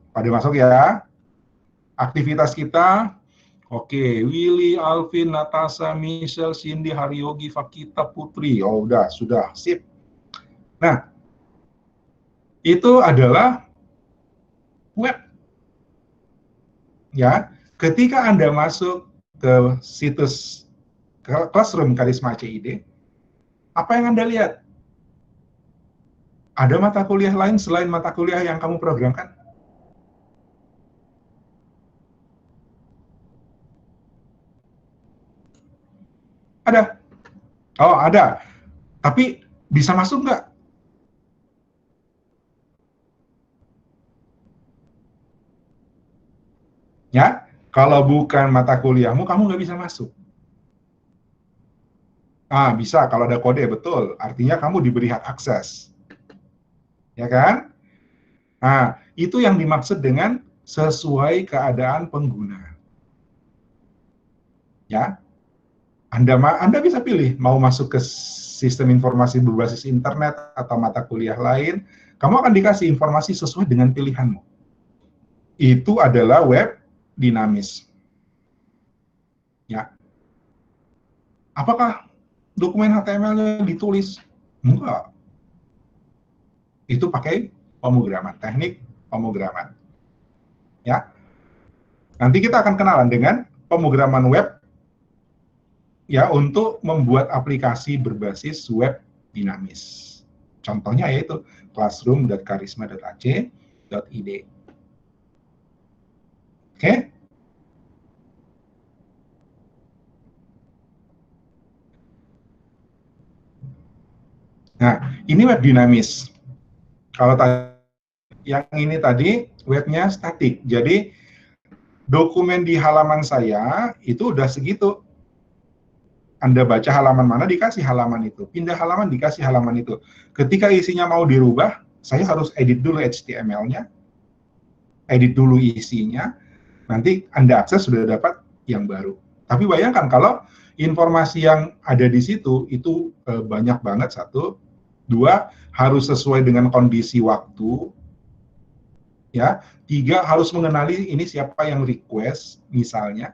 Pada masuk ya. Aktivitas kita, oke, Willy, Alvin, Natasha, Michelle, Cindy, Haryogi, Fakita, Putri. Oh, sudah, sip. Nah, itu adalah web. Ya, ketika Anda masuk ke situs Classroom Karisma ACID, apa yang Anda lihat? Ada mata kuliah lain selain mata kuliah yang kamu programkan? Ada. Oh, ada. Tapi bisa masuk nggak? Ya, kalau bukan mata kuliahmu, kamu nggak bisa masuk. Bisa kalau ada kode, betul. Artinya kamu diberi hak akses. Ya kan? Itu yang dimaksud dengan sesuai keadaan pengguna. Ya, Anda bisa pilih mau masuk ke sistem informasi berbasis internet atau mata kuliah lain, kamu akan dikasih informasi sesuai dengan pilihanmu. Itu adalah web dinamis. Ya. Apakah dokumen HTML-nya ditulis? Enggak. Itu pakai pemrograman, teknik pemrograman. Ya. Nanti kita akan kenalan dengan pemrograman web ya untuk membuat aplikasi berbasis web dinamis. Contohnya yaitu classroom.karisma.ac.id. Oke? Nah, ini web dinamis. Kalau yang ini tadi webnya statik. Jadi dokumen di halaman saya itu udah segitu. Anda baca halaman mana, dikasih halaman itu. Pindah halaman, dikasih halaman itu. Ketika isinya mau dirubah, saya harus edit dulu HTML-nya, edit dulu isinya, nanti Anda akses sudah dapat yang baru. Tapi bayangkan kalau informasi yang ada di situ itu banyak banget, satu. Dua, harus sesuai dengan kondisi waktu. Ya, tiga, harus mengenali ini siapa yang request, misalnya.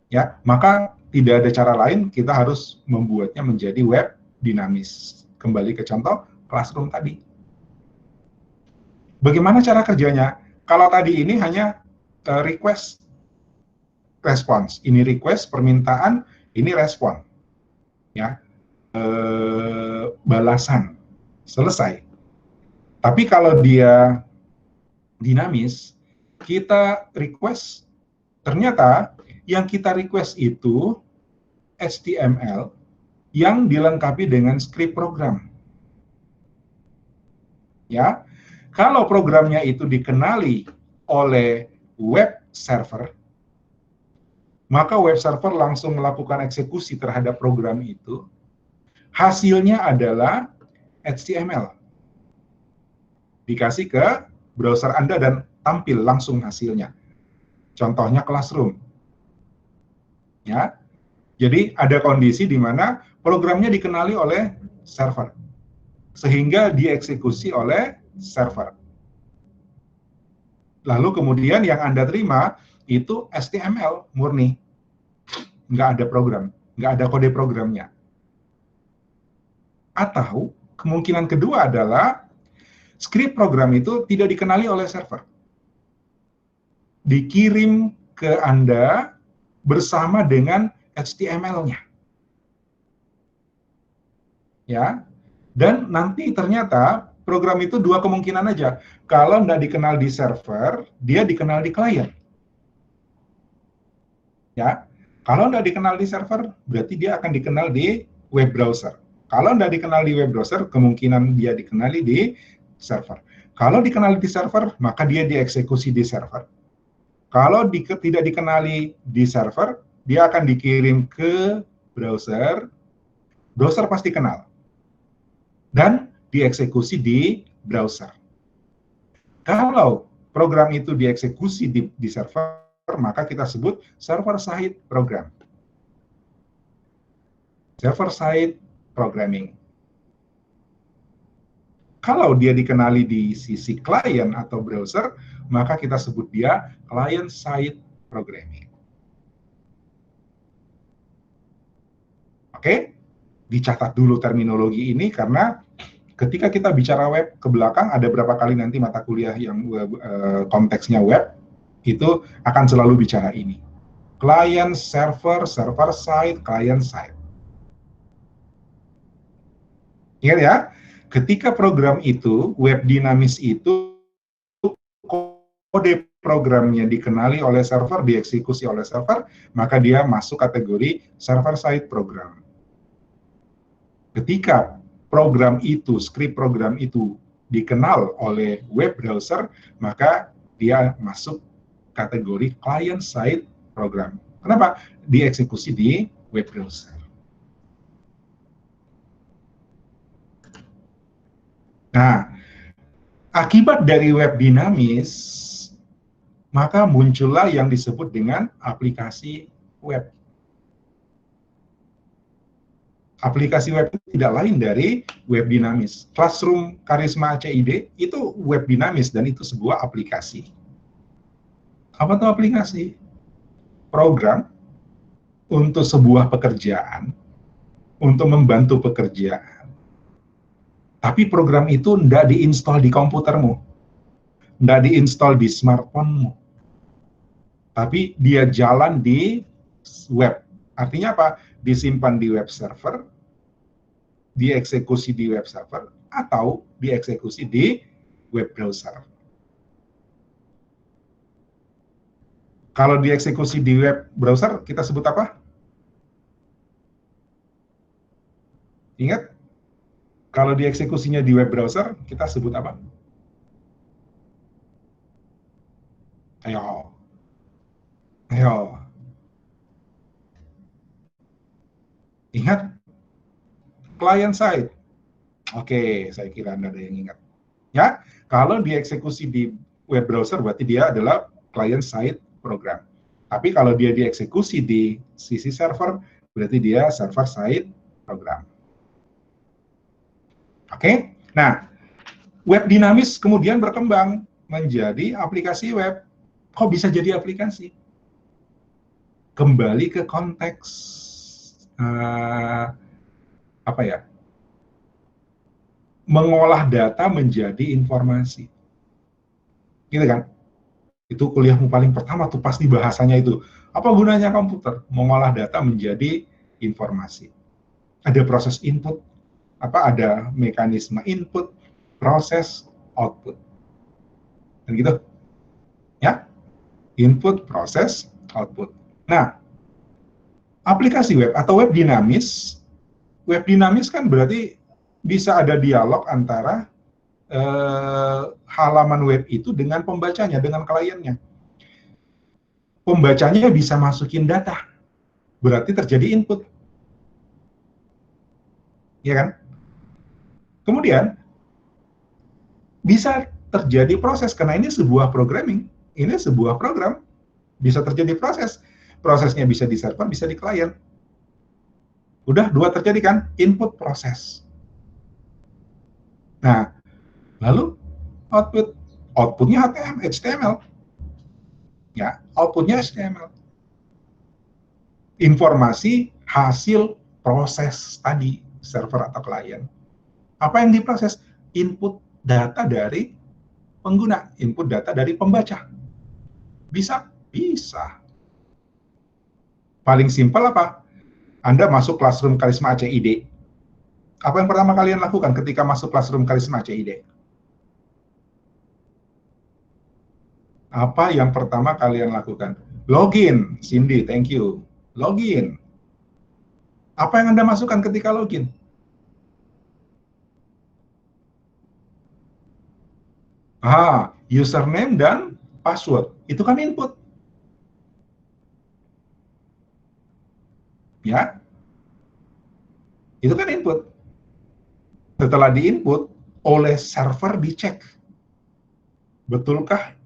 Ya, maka tidak ada cara lain, kita harus membuatnya menjadi web dinamis. Kembali ke contoh Classroom tadi. Bagaimana cara kerjanya? Kalau tadi ini hanya request response, ini request permintaan, ini respon, ya, balasan, selesai. Tapi kalau dia dinamis, kita request, ternyata yang kita request itu HTML yang dilengkapi dengan script program. Ya, kalau programnya itu dikenali oleh web server, maka web server langsung melakukan eksekusi terhadap program itu. Hasilnya adalah HTML. Dikasih ke browser Anda dan tampil langsung hasilnya. Contohnya Classroom. Ya. Jadi ada kondisi di mana programnya dikenali oleh server, sehingga dieksekusi oleh server. Lalu kemudian yang Anda terima itu HTML murni. Nggak ada program, nggak ada kode programnya. Atau kemungkinan kedua adalah script program itu tidak dikenali oleh server. Dikirim ke Anda bersama dengan HTML-nya. Ya. Dan nanti ternyata program itu dua kemungkinan aja. Kalau nggak dikenal di server, dia dikenal di klien. Ya. Kalau nggak dikenal di server, berarti dia akan dikenal di web browser. Kalau nggak dikenal di web browser, kemungkinan dia dikenali di server. Kalau dikenali di server, maka dia dieksekusi di server. Kalau tidak dikenali di server, dia akan dikirim ke browser. Browser pasti kenal. Dan dieksekusi di browser. Kalau program itu dieksekusi di server, maka kita sebut server-side program. Server-side programming. Kalau dia dikenali di sisi klien atau browser, maka kita sebut dia client-side programming. Oke? Dicatat dulu terminologi ini karena ketika kita bicara web ke belakang, ada berapa kali nanti mata kuliah yang konteksnya web, itu akan selalu bicara ini. Client, server, server-side, client-side. Ingat ya, ketika program itu, web dinamis itu, kode programnya dikenali oleh server, dieksekusi oleh server, maka dia masuk kategori server-side program. Ketika program itu, script program itu dikenal oleh web browser, maka dia masuk kategori client-side program. Kenapa? Dieksekusi di web browser. Nah, akibat dari web dinamis, maka muncullah yang disebut dengan aplikasi web. Aplikasi web itu tidak lain dari web dinamis. Classroom Karisma CID itu web dinamis dan itu sebuah aplikasi. Apa itu aplikasi? Program untuk sebuah pekerjaan, untuk membantu pekerjaan. Tapi program itu tidak diinstal di komputermu, tidak diinstal di smartphone-mu, tapi dia jalan di web. Artinya apa? Disimpan di web server, dieksekusi di web server, atau dieksekusi di web browser. Kalau dieksekusi di web browser, kita sebut apa? Ingat? Kalau dieksekusinya di web browser, kita sebut apa? Ayo. Ayo. Ingat? Client side. Oke, saya kira Anda ada yang ingat. Ya, kalau dieksekusi di web browser, berarti dia adalah client side program. Tapi kalau dia dieksekusi di sisi server, berarti dia server side program. Oke? Nah, web dinamis kemudian berkembang menjadi aplikasi web. Kok bisa jadi aplikasi? Kembali ke konteks apa ya? Mengolah data menjadi informasi. Gitu kan? Itu kuliahmu paling pertama tuh pasti bahasanya itu. Apa gunanya komputer? Mengolah data menjadi informasi. Ada proses input, ada mekanisme input, proses, output. Dan gitu. Ya. Input, proses, output. Nah, aplikasi web atau web dinamis kan berarti bisa ada dialog antara halaman web itu dengan pembacanya, dengan kliennya. Pembacanya bisa masukin data, berarti terjadi input. Ya kan? Kemudian, bisa terjadi proses, karena ini sebuah programming, ini sebuah program, bisa terjadi proses. Prosesnya bisa di server, bisa di klien. Udah, dua terjadi kan? Input, proses. Nah, lalu output. Outputnya HTML. Ya, outputnya HTML. Informasi hasil proses tadi, server atau klien. Apa yang diproses? Input data dari pengguna, input data dari pembaca. Bisa? Bisa. Paling simpel apa? Anda masuk Classroom Karisma CID. Apa yang pertama kalian lakukan ketika masuk Classroom Karisma CID? Apa yang pertama kalian lakukan? Login, Cindy, thank you. Login. Apa yang Anda masukkan ketika login? Username dan password. Itu kan input. Ya. Itu kan input. Setelah diinput, oleh server dicek. Betulkah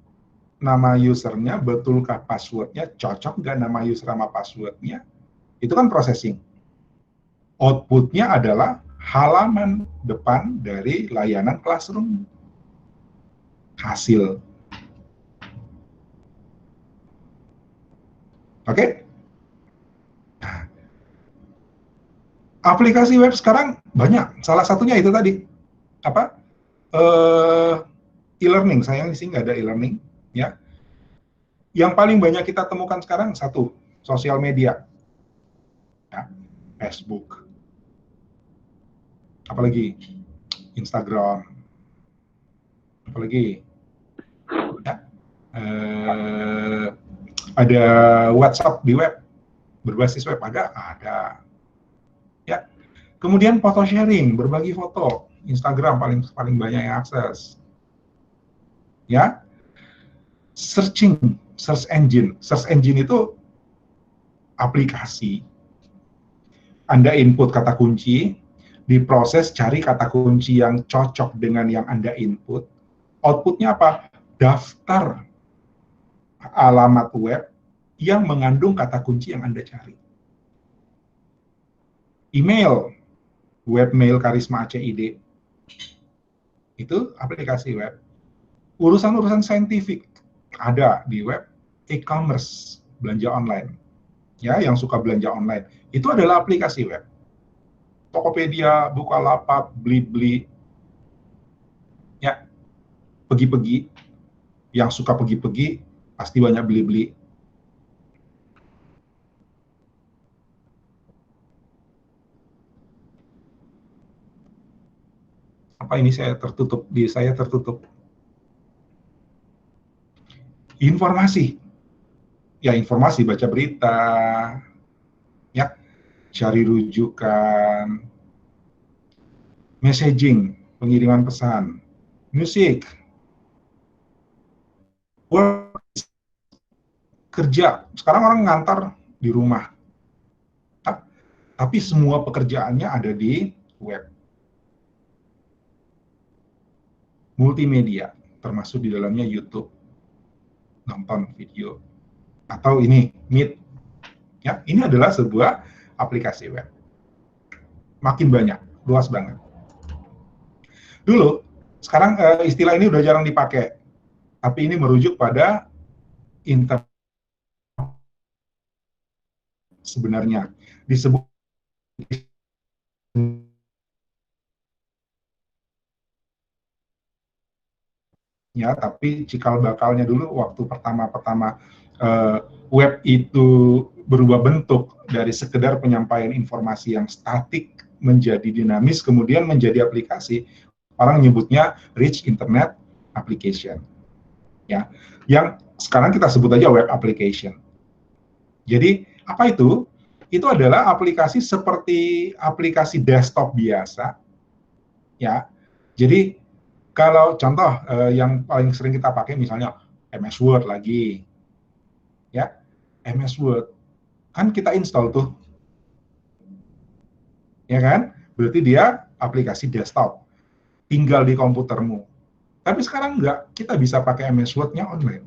nama usernya, betulkah passwordnya, cocok nggak nama user sama passwordnya? Itu kan processing. Outputnya adalah halaman depan dari layanan Classroom. Hasil. Oke? Nah, aplikasi web sekarang banyak. Salah satunya itu tadi. Apa? E-learning. Sayang di sini nggak ada e-learning. Ya. Yang paling banyak kita temukan sekarang, satu, sosial media. Ya, Facebook. Apalagi? Instagram. Apalagi? Ya. Ada WhatsApp di web, berbasis web, ada. Ya. Kemudian foto sharing, berbagi foto, Instagram paling banyak yang akses. Ya. Search engine itu aplikasi. Anda input kata kunci, diproses cari kata kunci yang cocok dengan yang Anda input. Outputnya apa? Daftar alamat web yang mengandung kata kunci yang Anda cari. Email, webmail Karisma ACID, itu aplikasi web. Urusan-urusan saintifik ada di web. E-commerce, belanja online, ya, yang suka belanja online, itu adalah aplikasi web. Tokopedia, Bukalapak, Blibli, ya, pergi-pergi, yang suka pergi-pergi pasti banyak beli-beli. Apa ini saya tertutup? Di saya tertutup. Informasi, ya, informasi, baca berita, ya, cari rujukan, messaging, pengiriman pesan, musik, work, kerja. Sekarang orang ngantar di rumah, tapi semua pekerjaannya ada di web. Multimedia, termasuk di dalamnya YouTube, nonton video, atau ini Meet. Ya, ini adalah sebuah aplikasi web. Makin banyak, luas banget. Dulu, sekarang istilah ini udah jarang dipakai, tapi ini merujuk pada internet sebenarnya. Disebut ya, tapi cikal bakalnya dulu waktu pertama-pertama web itu berubah bentuk dari sekedar penyampaian informasi yang statik menjadi dinamis, kemudian menjadi aplikasi. Orang nyebutnya rich internet application, ya, yang sekarang kita sebut aja web application. Jadi apa itu? Itu adalah aplikasi seperti aplikasi desktop biasa, ya. Jadi kalau contoh yang paling sering kita pakai misalnya MS Word lagi, ya, MS Word kan kita install tuh, ya kan? Berarti dia aplikasi desktop, tinggal di komputermu. Tapi sekarang enggak, kita bisa pakai MS Word-nya online.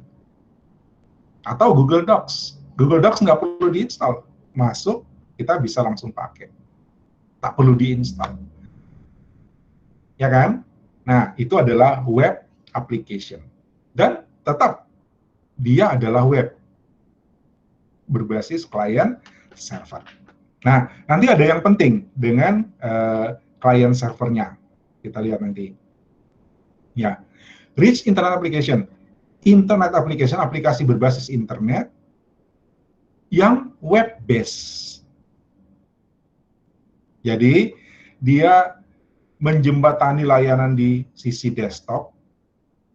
Atau Google Docs. Google Docs nggak perlu diinstal, masuk kita bisa langsung pakai, tak perlu diinstal, ya kan? Nah, itu adalah web application. Dan tetap dia adalah web berbasis client server. Nah, nanti ada yang penting dengan client servernya. Kita lihat nanti. Ya, rich internet application. Internet application, aplikasi berbasis internet yang web based. Jadi, dia menjembatani layanan di sisi desktop,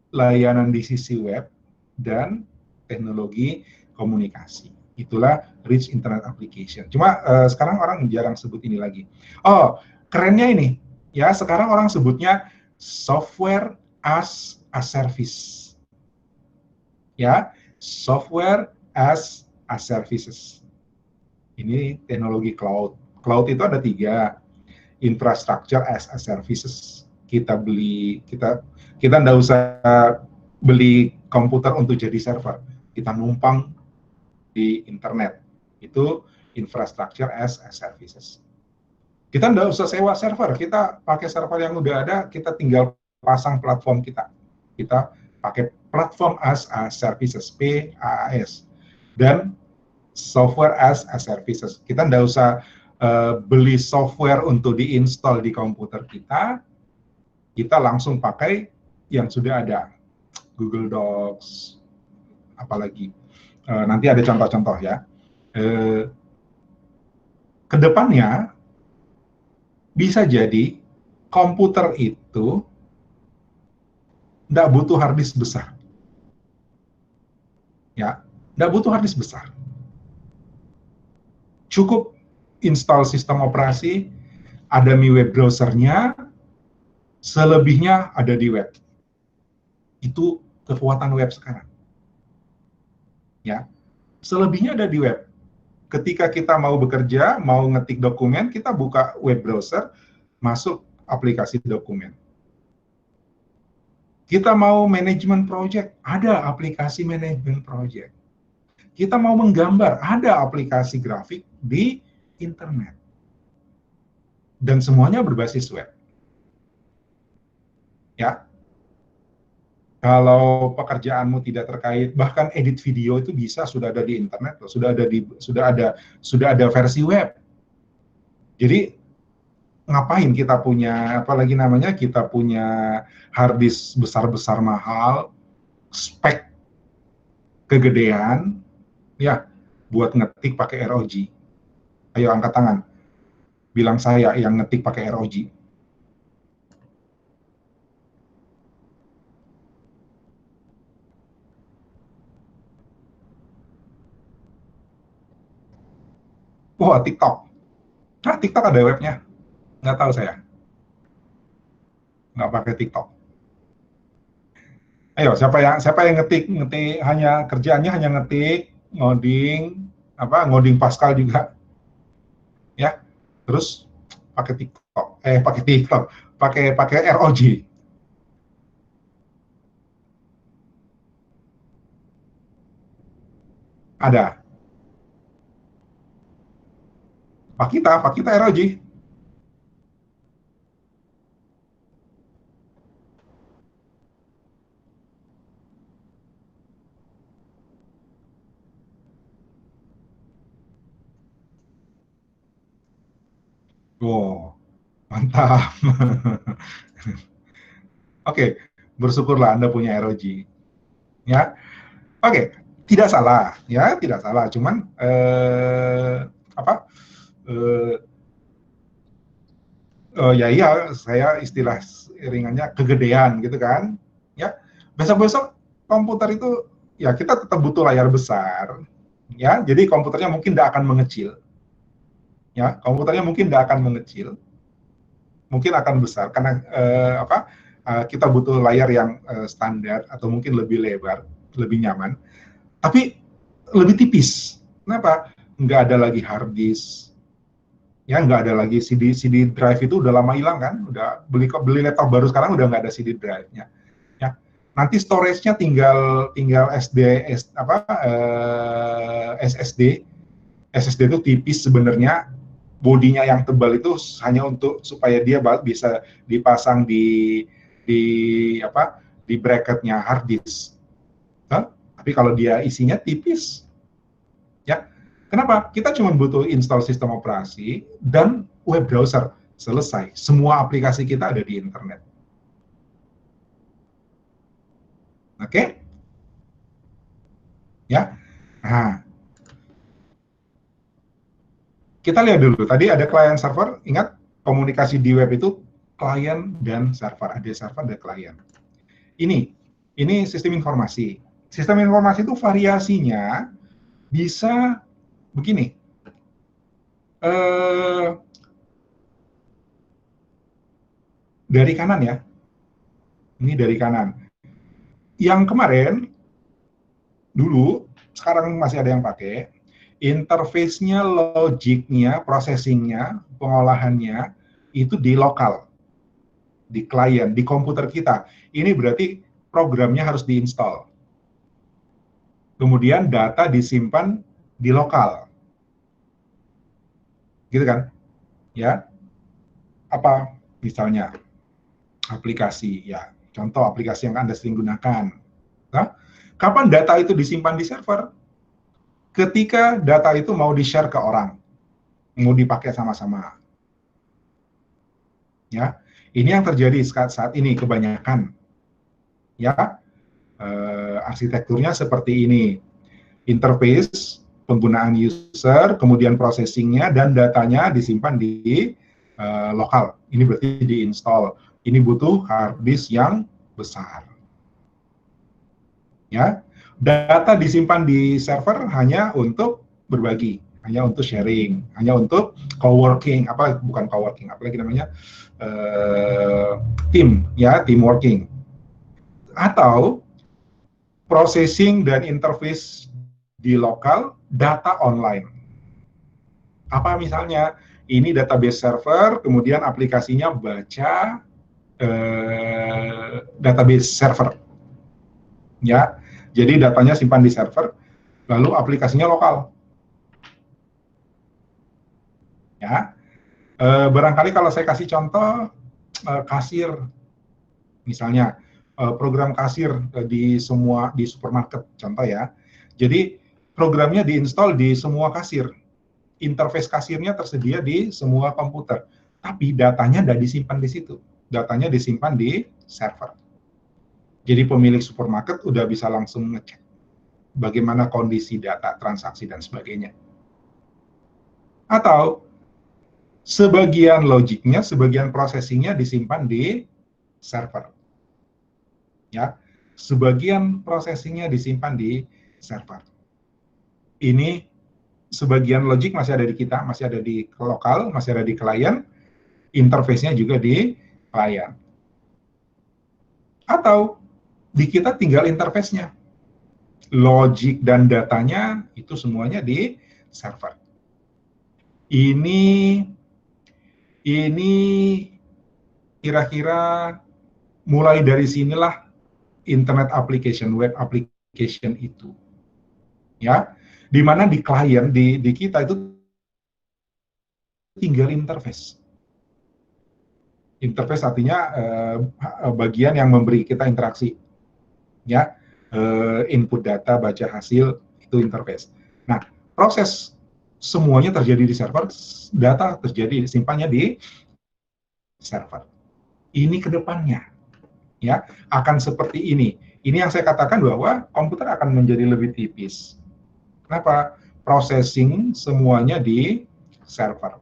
layanan di sisi web, dan teknologi komunikasi. Itulah rich internet application. Cuma sekarang orang jarang sebut ini lagi. Oh, kerennya ini, ya, sekarang orang sebutnya software as a service. Ya, software as a services. Ini teknologi cloud. Cloud itu ada 3. Infrastructure as a services. Kita nggak usah beli komputer untuk jadi server. Kita numpang di internet. Itu infrastructure as a services. Kita nggak usah sewa server. Kita pakai server yang udah ada, kita tinggal pasang platform kita. Kita pakai platform as a services, PaaS. Dan software as a services. Kita nggak usah beli software untuk diinstal di komputer kita langsung pakai yang sudah ada, Google Docs, apalagi. Nanti ada contoh-contoh ya. Kedepannya bisa jadi komputer itu nggak butuh hard disk besar. Ya, nggak butuh hard disk besar. Cukup install sistem operasi, ada Mi web browser-nya, selebihnya ada di web. Itu kekuatan web sekarang. Ya, selebihnya ada di web. Ketika kita mau bekerja, mau ngetik dokumen, kita buka web browser, masuk aplikasi dokumen. Kita mau manajemen project, ada aplikasi manajemen project. Kita mau menggambar, ada aplikasi grafik di internet. Dan semuanya berbasis web. Ya, kalau pekerjaanmu tidak terkait, bahkan edit video itu bisa sudah ada di internet, sudah ada versi web. Jadi ngapain kita punya, apalagi namanya kita punya hard disk besar-besar mahal, spek kegedean, ya buat ngetik pakai ROG. Ayo angkat tangan, bilang saya yang ngetik pakai ROG. Wah, TikTok. Nah, TikTok ada webnya. Nggak tahu saya. Nggak pakai TikTok. Ayo, siapa yang ngetik hanya kerjaannya hanya ngetik, ngoding Pascal juga, ya. Terus pakai TikTok, pakai ROG. Ada. Pak kita ROG. Wow, mantap. Oke, bersyukurlah Anda punya ROG. Ya, oke, tidak salah, ya, tidak salah. Cuman apa? Eh, ya iya, saya istilah ringannya kegedean gitu kan. Ya, besok-besok komputer itu ya kita tetap butuh layar besar. Ya, jadi komputernya mungkin tidak akan mengecil. Ya, komputernya mungkin tidak akan mengecil, mungkin akan besar karena kita butuh layar yang standar atau mungkin lebih lebar, lebih nyaman, tapi lebih tipis. Kenapa? Nggak ada lagi hard disk, ya nggak ada lagi CD drive itu udah lama hilang kan, udah beli laptop baru sekarang udah nggak ada CD drive-nya. Ya, nanti storage-nya tinggal SSD. SSD itu tipis sebenarnya, bodinya yang tebal itu hanya untuk supaya dia bisa dipasang di di bracketnya hard disk. Tapi kalau dia isinya tipis, ya kenapa? Kita cuma butuh install sistem operasi dan web browser, selesai. Semua aplikasi kita ada di internet. Oke? Ya. Nah, kita lihat dulu. Tadi ada client server. Ingat, komunikasi di web itu klien dan server. Ada server, ada klien. Ini sistem informasi. Sistem informasi itu variasinya bisa begini. Dari kanan ya. Ini dari kanan. Yang kemarin, dulu, sekarang masih ada yang pakai, interface-nya, logiknya, processing-nya, pengolahannya, itu di lokal. Di klien, di komputer kita. Ini berarti programnya harus diinstal. Kemudian data disimpan di lokal. Gitu kan? Ya. Apa misalnya aplikasi, ya. Contoh aplikasi yang Anda sering gunakan. Nah, kapan data itu disimpan di server? Ketika data itu mau di-share ke orang, mau dipakai sama-sama. Ya. Ini yang terjadi saat ini kebanyakan. Ya. Arsitekturnya seperti ini. Interface, penggunaan user, kemudian processing-nya, dan datanya disimpan di lokal. Ini berarti diinstal. Ini butuh hard disk yang besar. Ya, Data disimpan di server hanya untuk berbagi, hanya untuk sharing, hanya untuk co-working, bukan co-working, apalagi namanya tim, ya, team working. Atau processing dan interface di lokal data online. Apa misalnya? Ini database server, kemudian aplikasinya baca database server. Ya, jadi datanya simpan di server, lalu aplikasinya lokal. Ya, barangkali kalau saya kasih contoh kasir, misalnya program kasir di supermarket, contoh ya. Jadi programnya diinstal di semua kasir. Interface kasirnya tersedia di semua komputer, tapi datanya tidak disimpan di situ. Datanya disimpan di server. Jadi pemilik supermarket udah bisa langsung ngecek bagaimana kondisi data, transaksi, dan sebagainya. Atau sebagian logiknya, sebagian processingnya disimpan di server. Ya, sebagian processingnya disimpan di server. Ini sebagian logik masih ada di kita, masih ada di lokal, masih ada di klien, interface-nya juga di klien. Atau di kita tinggal interface-nya. Logik dan datanya itu semuanya di server. Ini kira-kira mulai dari sinilah internet application, web application itu. Ya, di mana di klien, di kita itu tinggal interface. Interface artinya bagian yang memberi kita interaksi, ya, input data, baca hasil, itu interface. Nah, proses semuanya terjadi di server, data terjadi simpannya di server. Ini kedepannya, ya, akan seperti ini. Ini yang saya katakan bahwa komputer akan menjadi lebih tipis. Kenapa? Processing semuanya di server.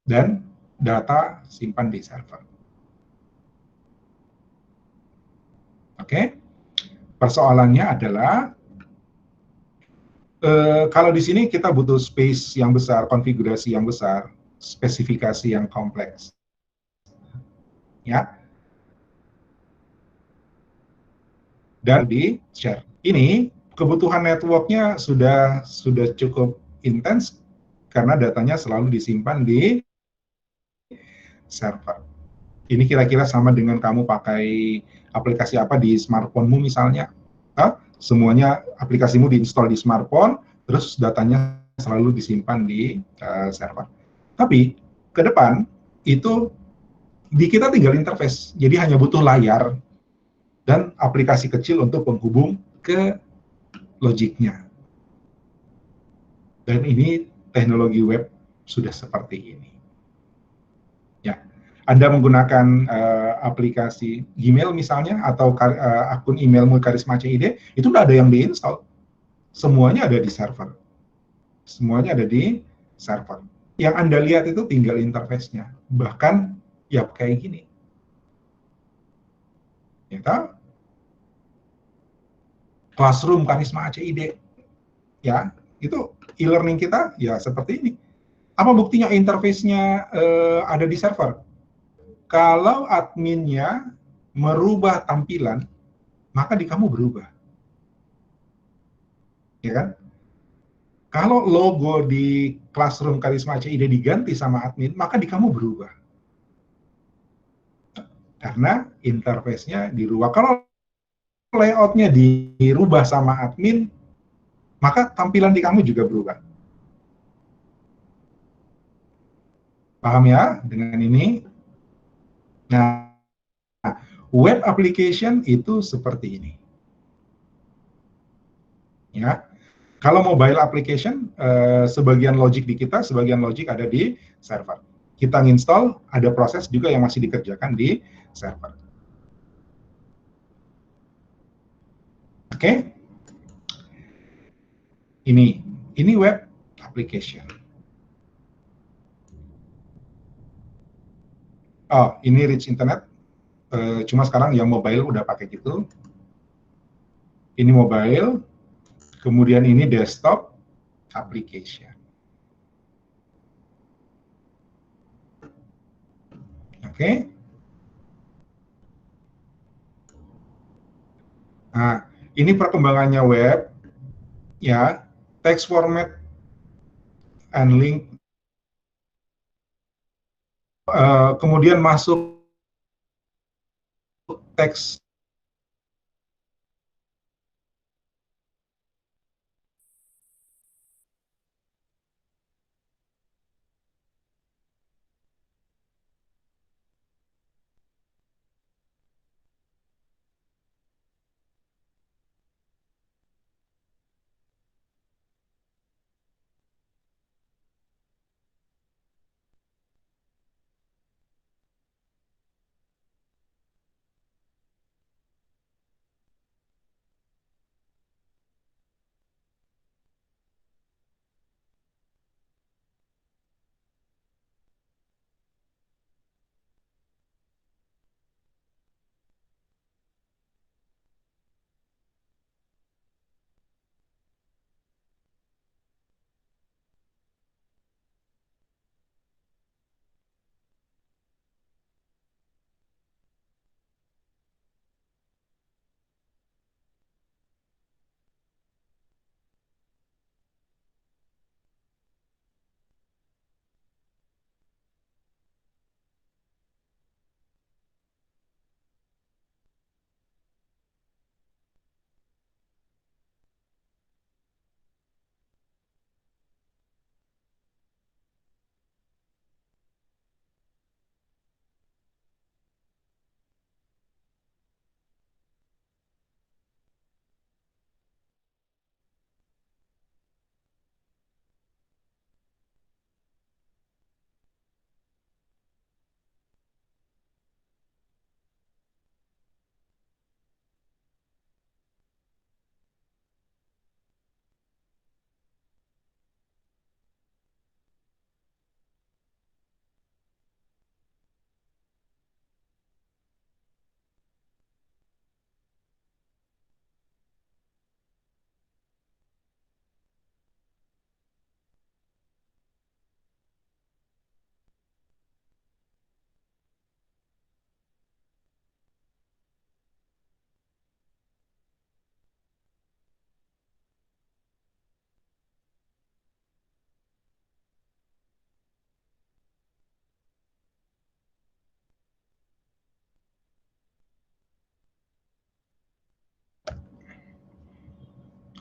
Dan data simpan di server. Oke? Persoalannya adalah kalau di sini kita butuh space yang besar, konfigurasi yang besar, spesifikasi yang kompleks. Ya. Dan di share. Ini kebutuhan networknya sudah cukup intens karena datanya selalu disimpan di server. Ini kira-kira sama dengan kamu pakai aplikasi apa di smartphone-mu misalnya. Semuanya aplikasimu diinstal di smartphone, terus datanya selalu disimpan di server. Tapi ke depan itu di kita tinggal interface, jadi hanya butuh layar dan aplikasi kecil untuk penghubung ke logiknya. Dan ini teknologi web sudah seperti ini. Ya, Anda menggunakan aplikasi Gmail misalnya atau akun emailmu Karisma CID, itu udah ada yang diinstal. Semuanya ada di server. Semuanya ada di server. Yang Anda lihat itu tinggal interface-nya. Bahkan ya kayak gini. Ya, Classroom Karisma CID. Ya, itu e-learning kita ya seperti ini. Apa buktinya interface-nya ada di server? Kalau adminnya merubah tampilan, maka di kamu berubah. Ya kan? Kalau logo di Classroom Karisma CID diganti sama admin, maka di kamu berubah. Karena interface-nya dirubah. Kalau layout-nya dirubah sama admin, maka tampilan di kamu juga berubah. Paham ya dengan ini? Nah, web application itu seperti ini. Ya, kalau mobile application, sebagian logik di kita, sebagian logik ada di server. Kita install, ada proses juga yang masih dikerjakan di server. Oke? Ini web application. Oh, ini rich internet. Cuma sekarang yang mobile udah pakai gitu. Ini mobile, kemudian ini desktop application. Oke. Nah, ini perkembangannya web, ya, text format and link, kemudian masuk teks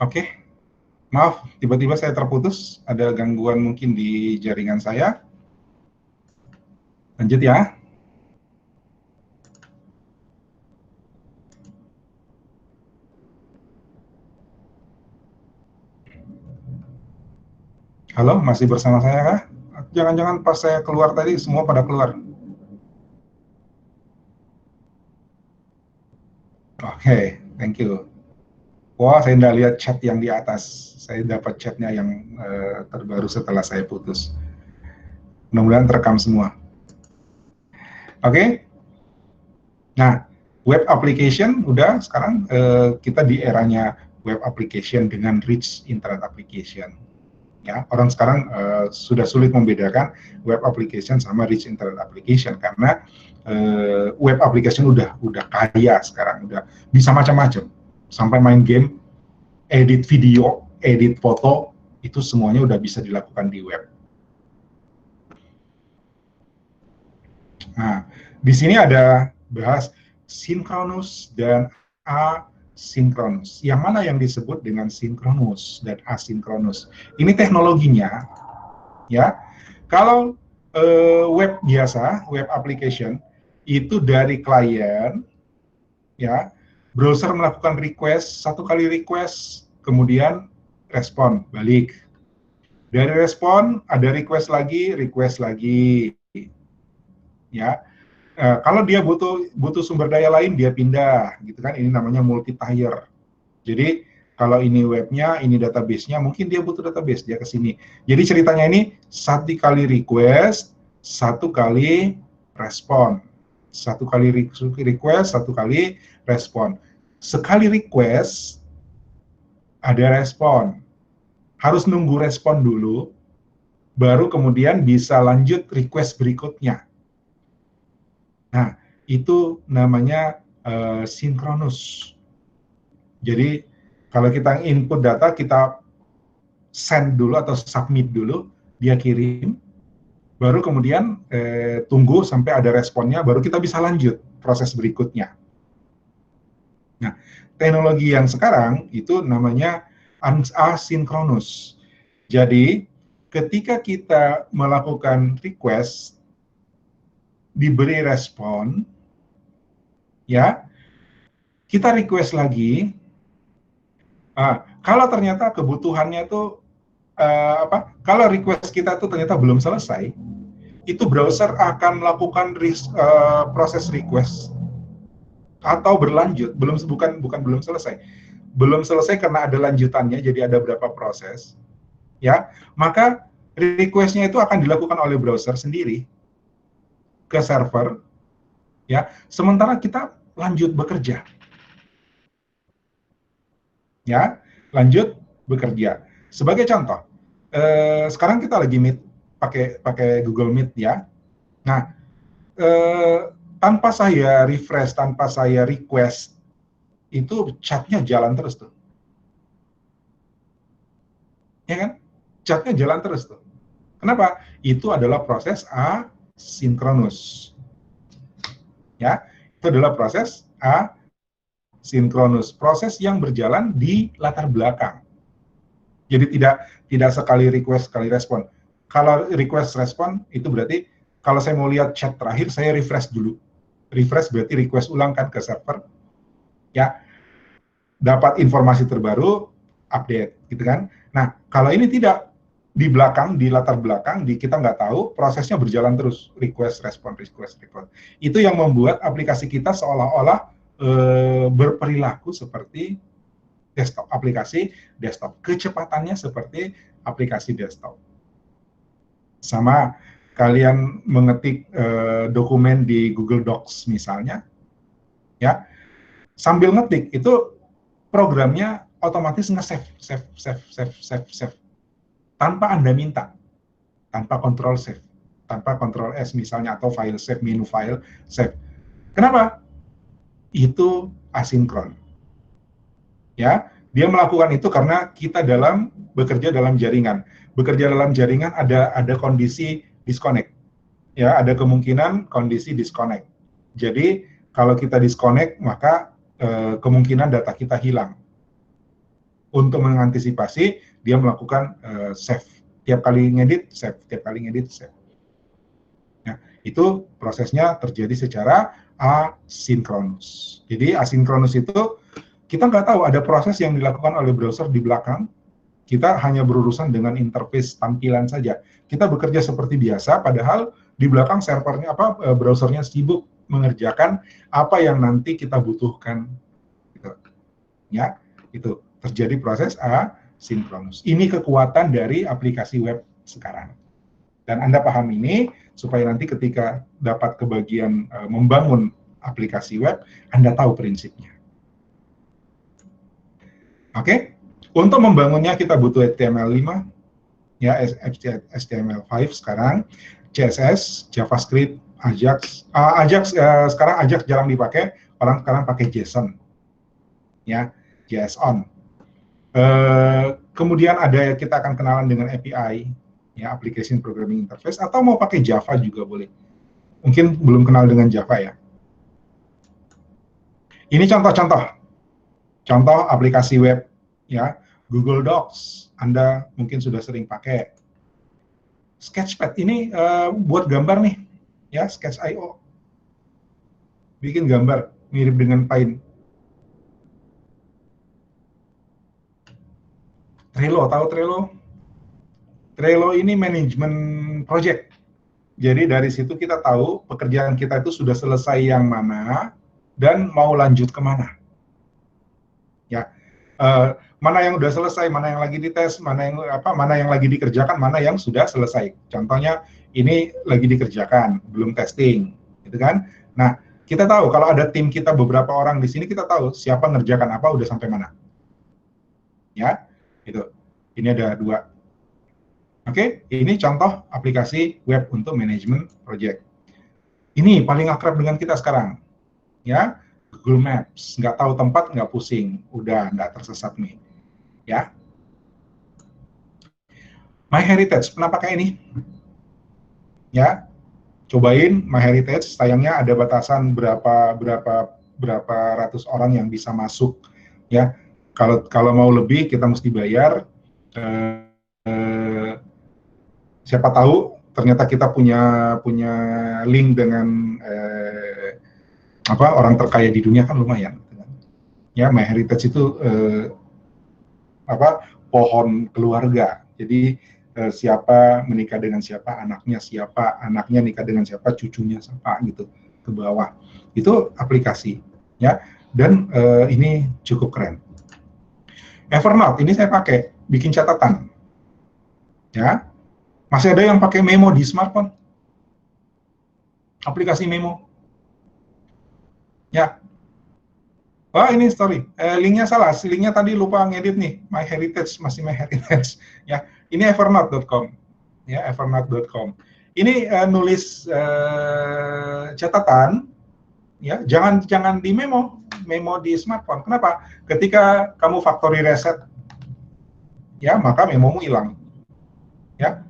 Oke, maaf, tiba-tiba saya terputus, ada gangguan mungkin di jaringan saya. Lanjut ya. Halo, masih bersama saya kah? Jangan-jangan pas saya keluar tadi semua pada keluar. Oke, thank you. Wah, saya nggak lihat chat yang di atas. Saya dapat chatnya yang terbaru setelah saya putus. Mudah-mudahan terekam semua. Oke. Nah, web application udah sekarang kita di eranya web application dengan rich internet application. Ya, orang sekarang sudah sulit membedakan web application sama rich internet application karena web application udah kaya sekarang, udah bisa macam-macam, sampai main game, edit video, edit foto, itu semuanya udah bisa dilakukan di web. Nah, di sini ada bahas sinkronus dan asinkronus. Yang mana yang disebut dengan sinkronus dan asinkronus? Ini teknologinya, ya. Kalau web biasa, web application itu dari klien, ya, browser melakukan request, satu kali request, kemudian respon balik. Dari respon ada request lagi, ya. Kalau dia butuh sumber daya lain, dia pindah, gitu kan? Ini namanya multi tier. Jadi kalau ini webnya, ini database-nya, mungkin dia butuh database, dia ke sini. Jadi ceritanya ini satu kali request, satu kali respon. Satu kali request, satu kali respon. Sekali request ada respon. Harus nunggu respon dulu, baru kemudian bisa lanjut request berikutnya. Nah, itu namanya sinkronus. Jadi, kalau kita input data, kita send dulu atau submit dulu, dia kirim, baru kemudian tunggu sampai ada responnya, baru kita bisa lanjut proses berikutnya. Nah, teknologi yang sekarang itu namanya asinkronus. Jadi, ketika kita melakukan request, diberi respon, ya, kita request lagi. Kalau ternyata kebutuhannya itu kalau request kita itu ternyata belum selesai, itu browser akan melakukan proses request atau berlanjut, bukan belum selesai karena ada lanjutannya, jadi ada beberapa proses, ya, maka request-nya itu akan dilakukan oleh browser sendiri ke server, ya, sementara kita lanjut bekerja, ya, lanjut bekerja. Sebagai contoh, sekarang kita lagi meet pakai Google Meet, ya. Nah, tanpa saya refresh, tanpa saya request, itu chatnya jalan terus tuh. Ya kan? Chatnya jalan terus tuh. Kenapa? Itu adalah proses asinkronus. Ya, itu adalah proses asinkronus. Proses yang berjalan di latar belakang. Jadi tidak sekali request, sekali respon. Kalau request respon, itu berarti kalau saya mau lihat chat terakhir, saya refresh dulu. Refresh berarti request ulang kan ke server. Ya, dapat informasi terbaru, update, gitu kan. Nah, kalau ini tidak, di belakang, di latar belakang, kita nggak tahu, prosesnya berjalan terus, request, respon, request, respon. Itu yang membuat aplikasi kita seolah-olah berperilaku seperti desktop, aplikasi desktop. Kecepatannya seperti aplikasi desktop. Sama kalian mengetik dokumen di Google Docs misalnya, ya, sambil ngetik, itu programnya otomatis nge-save, tanpa Anda minta, tanpa Ctrl save, tanpa Ctrl S misalnya, atau file save, menu file save. Kenapa? Itu asinkron. Ya, dia melakukan itu karena kita bekerja dalam jaringan. Bekerja dalam jaringan ada kondisi disconnect. Ya, ada kemungkinan kondisi disconnect. Jadi, kalau kita disconnect, maka kemungkinan data kita hilang. Untuk mengantisipasi, dia melakukan save. Tiap kali ngedit, save. Tiap kali ngedit, save. Nah, itu prosesnya terjadi secara asinkronus. Jadi, asinkronus itu, kita nggak tahu ada proses yang dilakukan oleh browser di belakang. Kita hanya berurusan dengan interface tampilan saja. Kita bekerja seperti biasa, padahal di belakang servernya, browsernya sibuk mengerjakan apa yang nanti kita butuhkan. Gitu. Ya, itu terjadi proses asinkronus. Ini kekuatan dari aplikasi web sekarang. Dan Anda paham ini, supaya nanti ketika dapat kebagian membangun aplikasi web, Anda tahu prinsipnya. Oke? Untuk membangunnya kita butuh HTML5, ya, HTML5 sekarang, CSS, JavaScript, Ajax. Sekarang Ajax jarang dipakai, orang sekarang pakai JSON, ya, JSON. Kemudian kita akan kenalan dengan API, ya, Application Programming Interface, atau mau pakai Java juga boleh. Mungkin belum kenal dengan Java, ya. Ini contoh aplikasi web, ya. Google Docs, Anda mungkin sudah sering pakai. Sketchpad ini buat gambar nih, ya, Sketch.io. Bikin gambar mirip dengan Paint. Trello, tahu Trello? Trello ini manajemen project. Jadi dari situ kita tahu pekerjaan kita itu sudah selesai yang mana dan mau lanjut kemana. Ya, mana yang sudah selesai, mana yang lagi dites, mana yang lagi dikerjakan, mana yang sudah selesai. Contohnya ini lagi dikerjakan, belum testing, gitu kan? Nah, kita tahu kalau ada tim kita beberapa orang di sini, kita tahu siapa ngerjakan apa, udah sampai mana. ya. Itu. Ini ada 2. Oke, ini contoh aplikasi web untuk manajemen project. Ini paling akrab dengan kita sekarang, ya. Google Maps, nggak tahu tempat, nggak pusing, udah nggak tersesat nih, ya. MyHeritage, pernah pakai ini? Ya, cobain MyHeritage. Sayangnya ada batasan berapa ratus orang yang bisa masuk, ya. Kalau mau lebih kita mesti bayar. Siapa tahu ternyata kita punya link dengan orang terkaya di dunia, kan lumayan. Ya, MyHeritage itu pohon keluarga. Jadi siapa menikah dengan siapa, anaknya nikah dengan siapa, cucunya siapa, gitu, ke bawah. Itu aplikasi, ya. Dan ini cukup keren. Evernote ini saya pakai bikin catatan, ya. Masih ada yang pakai memo di smartphone, aplikasi memo, ya. Oh, ini sorry, linknya salah. Linknya tadi lupa ngedit nih. MyHeritage, masih MyHeritage. Ya, ini evernote.com. Ya, evernote.com. Ini nulis catatan, ya. Jangan di memo di smartphone. Kenapa? Ketika kamu factory reset, ya, maka memomu hilang. Ya,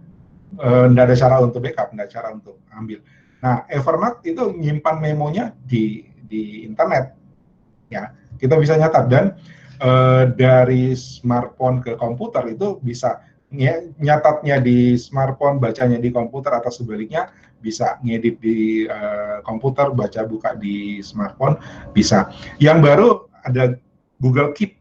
nggak ada cara untuk backup, nggak ada cara untuk ambil. Nah, Evernote itu nyimpan memonya di internet. Ya, kita bisa nyatat, dan dari smartphone ke komputer itu bisa nyatatnya di smartphone, bacanya di komputer, atau sebaliknya bisa ngedit di komputer, buka di smartphone, bisa. Yang baru ada Google Keep,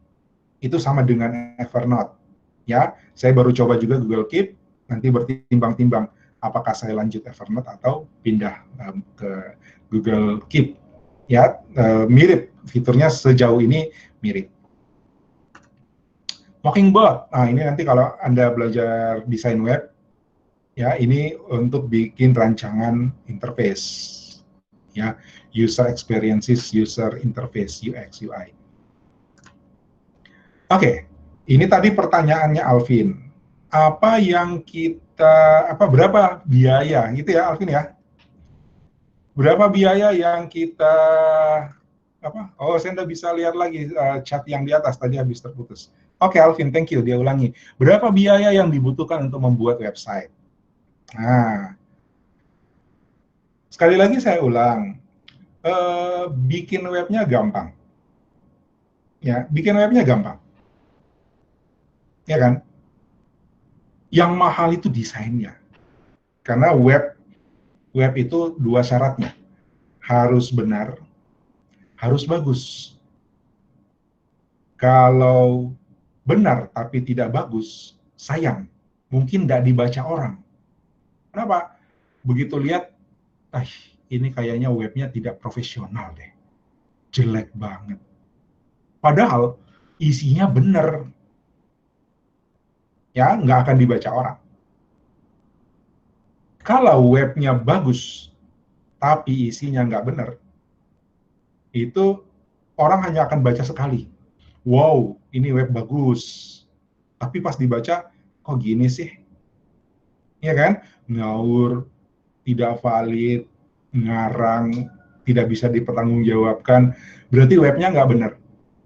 itu sama dengan Evernote, ya. Saya baru coba juga Google Keep, nanti bertimbang-timbang apakah saya lanjut Evernote atau pindah ke Google Keep, ya. Mirip fiturnya sejauh ini, mirip. Mockingbird, nah ini nanti kalau Anda belajar desain web, ya, ini untuk bikin rancangan interface, ya, user experiences, user interface, UX, UI. Oke, ini tadi pertanyaannya Alvin. Berapa biaya, gitu ya Alvin, ya? Berapa biaya yang kita saya nggak bisa lihat lagi chat yang di atas, tadi habis terputus. Oke, Alvin, thank you, dia ulangi. Berapa biaya yang dibutuhkan untuk membuat website? Nah, sekali lagi saya ulang, bikin webnya gampang. Ya, bikin webnya gampang. Ya kan? Yang mahal itu desainnya. Karena web itu 2 syaratnya. Harus benar, harus bagus. Kalau benar tapi tidak bagus, sayang, mungkin nggak dibaca orang. Kenapa? Begitu lihat, ini kayaknya webnya tidak profesional deh, jelek banget. Padahal isinya benar, ya, nggak akan dibaca orang. Kalau webnya bagus, tapi isinya nggak benar, itu orang hanya akan baca sekali. Wow, ini web bagus. Tapi pas dibaca, kok gini sih? Ya kan? Ngawur, tidak valid, ngarang, tidak bisa dipertanggungjawabkan. Berarti webnya nggak benar.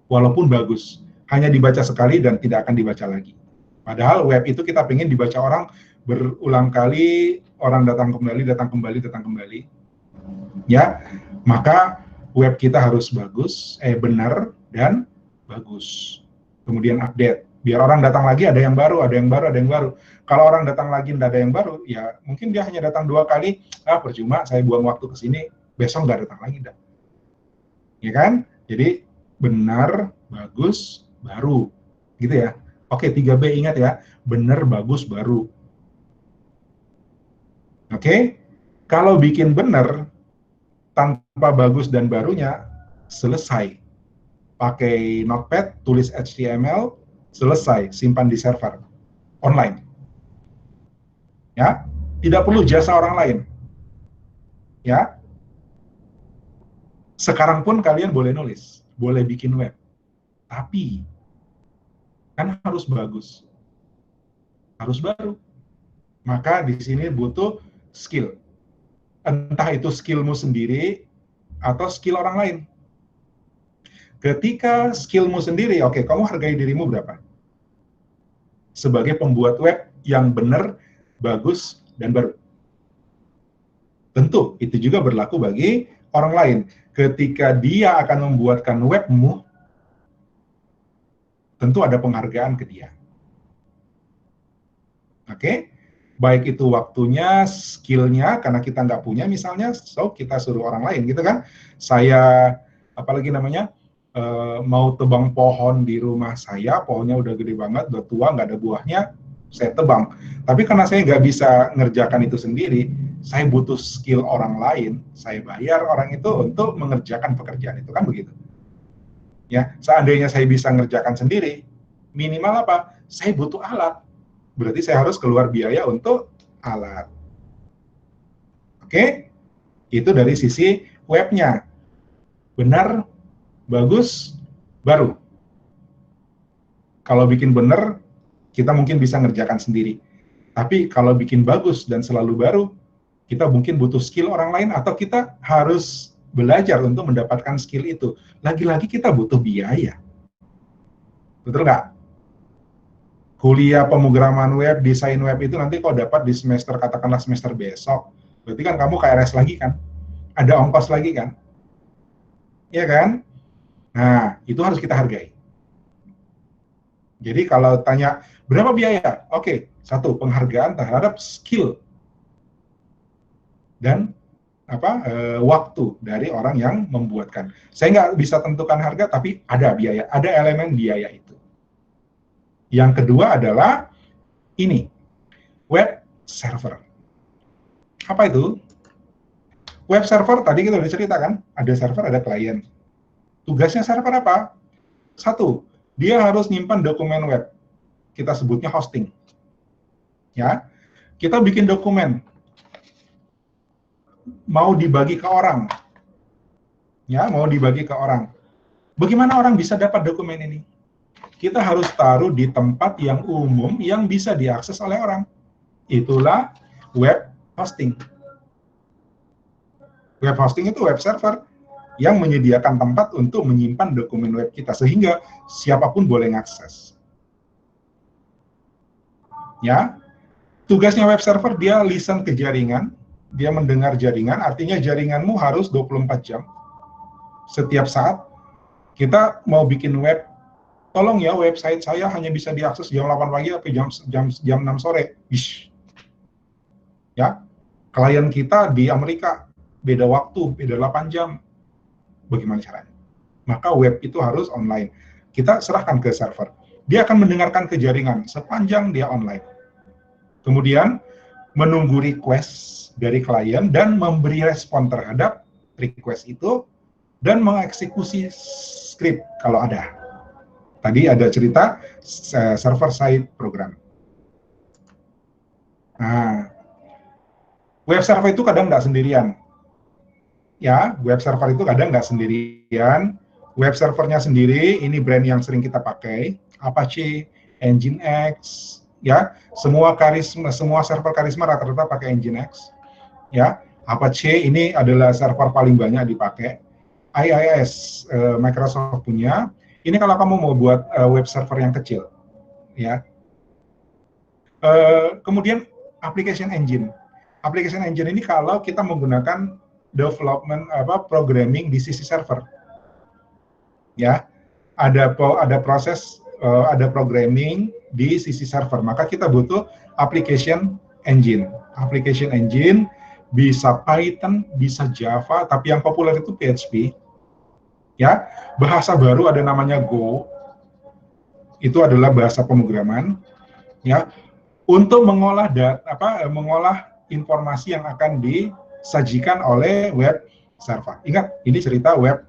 Walaupun bagus. Hanya dibaca sekali dan tidak akan dibaca lagi. Padahal web itu kita pengen dibaca orang berulang kali, orang datang kembali. Ya, maka web kita harus bagus, benar dan bagus. Kemudian update. Biar orang datang lagi ada yang baru. Kalau orang datang lagi tidak ada yang baru, ya mungkin dia hanya datang 2 kali, percuma saya buang waktu ke sini, besok nggak datang lagi dah. Ya kan? Jadi benar, bagus, baru. Gitu ya. Oke, 3B ingat ya. Benar, bagus, baru. Oke? Kalau bikin benar tanpa bagus dan barunya, selesai. Pakai Notepad, tulis HTML, selesai, simpan di server online. Ya, tidak perlu jasa orang lain. Ya, sekarang pun kalian boleh nulis, boleh bikin web, tapi kan harus bagus, harus baru. Maka di sini butuh skill. Entah itu skillmu sendiri atau skill orang lain. Ketika skillmu sendiri, oke, kamu hargai dirimu berapa? Sebagai pembuat web yang benar, bagus, dan baru. Tentu, itu juga berlaku bagi orang lain. Ketika dia akan membuatkan webmu, tentu ada penghargaan ke dia. Oke? Baik itu waktunya, skillnya, karena kita nggak punya misalnya, so kita suruh orang lain gitu kan. Saya, apalagi namanya, mau tebang pohon di rumah saya, pohonnya udah gede banget, udah tua, nggak ada buahnya, saya tebang. Tapi karena saya nggak bisa ngerjakan itu sendiri, saya butuh skill orang lain, saya bayar orang itu untuk mengerjakan pekerjaan itu, kan begitu. Ya, seandainya saya bisa ngerjakan sendiri, minimal apa? Saya butuh alat. Berarti saya harus keluar biaya untuk alat. Oke? Itu dari sisi webnya. Benar, bagus, baru. Kalau bikin benar, kita mungkin bisa ngerjakan sendiri. Tapi kalau bikin bagus dan selalu baru, kita mungkin butuh skill orang lain atau kita harus belajar untuk mendapatkan skill itu. Lagi-lagi kita butuh biaya. Betul nggak? Kuliah pemrograman web, desain web itu nanti kok dapat di semester, katakanlah semester besok, berarti kan kamu KRS lagi kan? Ada ongkos lagi kan? Iya kan? Nah, itu harus kita hargai. Jadi kalau tanya, berapa biaya? Oke, satu, penghargaan terhadap skill dan waktu dari orang yang membuatkan. Saya nggak bisa tentukan harga, tapi ada biaya, ada elemen biaya itu. Yang kedua adalah ini, web server. Apa itu? Web server tadi kita udah cerita kan, ada server, ada klien. Tugasnya server apa? Satu, dia harus nyimpan dokumen web. Kita sebutnya hosting. Ya, kita bikin dokumen, mau dibagi ke orang. Ya, mau dibagi ke orang. Bagaimana orang bisa dapat dokumen ini? Kita harus taruh di tempat yang umum yang bisa diakses oleh orang. Itulah web hosting. Web hosting itu web server yang menyediakan tempat untuk menyimpan dokumen web kita sehingga siapapun boleh mengakses. Ya, tugasnya web server dia listen ke jaringan, dia mendengar jaringan, artinya jaringanmu harus 24 jam. Setiap saat kita mau bikin web, tolong ya website saya hanya bisa diakses jam 8 pagi sampai jam 6 sore. Ish. Ya, klien kita di Amerika beda waktu, beda 8 jam. Bagaimana caranya? Maka web itu harus online. Kita serahkan ke server. Dia akan mendengarkan ke jaringan sepanjang dia online. Kemudian menunggu request dari klien dan memberi respon terhadap request itu dan mengeksekusi script kalau ada. Tadi ada cerita server side program. Nah, web server itu kadang nggak sendirian. Ya, web server itu kadang nggak sendirian. Web servernya sendiri, ini brand yang sering kita pakai, Apache, Nginx, ya, semua server Karisma rata-rata pakai Nginx, ya. Apache ini adalah server paling banyak dipakai. IIS Microsoft punya. Ini kalau kamu mau buat web server yang kecil, ya. Kemudian application engine. Application engine ini kalau kita menggunakan development programming di sisi server, ya, ada proses ada programming di sisi server, maka kita butuh application engine. Application engine bisa Python, bisa Java, tapi yang populer itu PHP. Ya, bahasa baru ada namanya Go. Itu adalah bahasa pemrograman, ya, untuk mengolah mengolah informasi yang akan disajikan oleh web server. Ingat, ini cerita web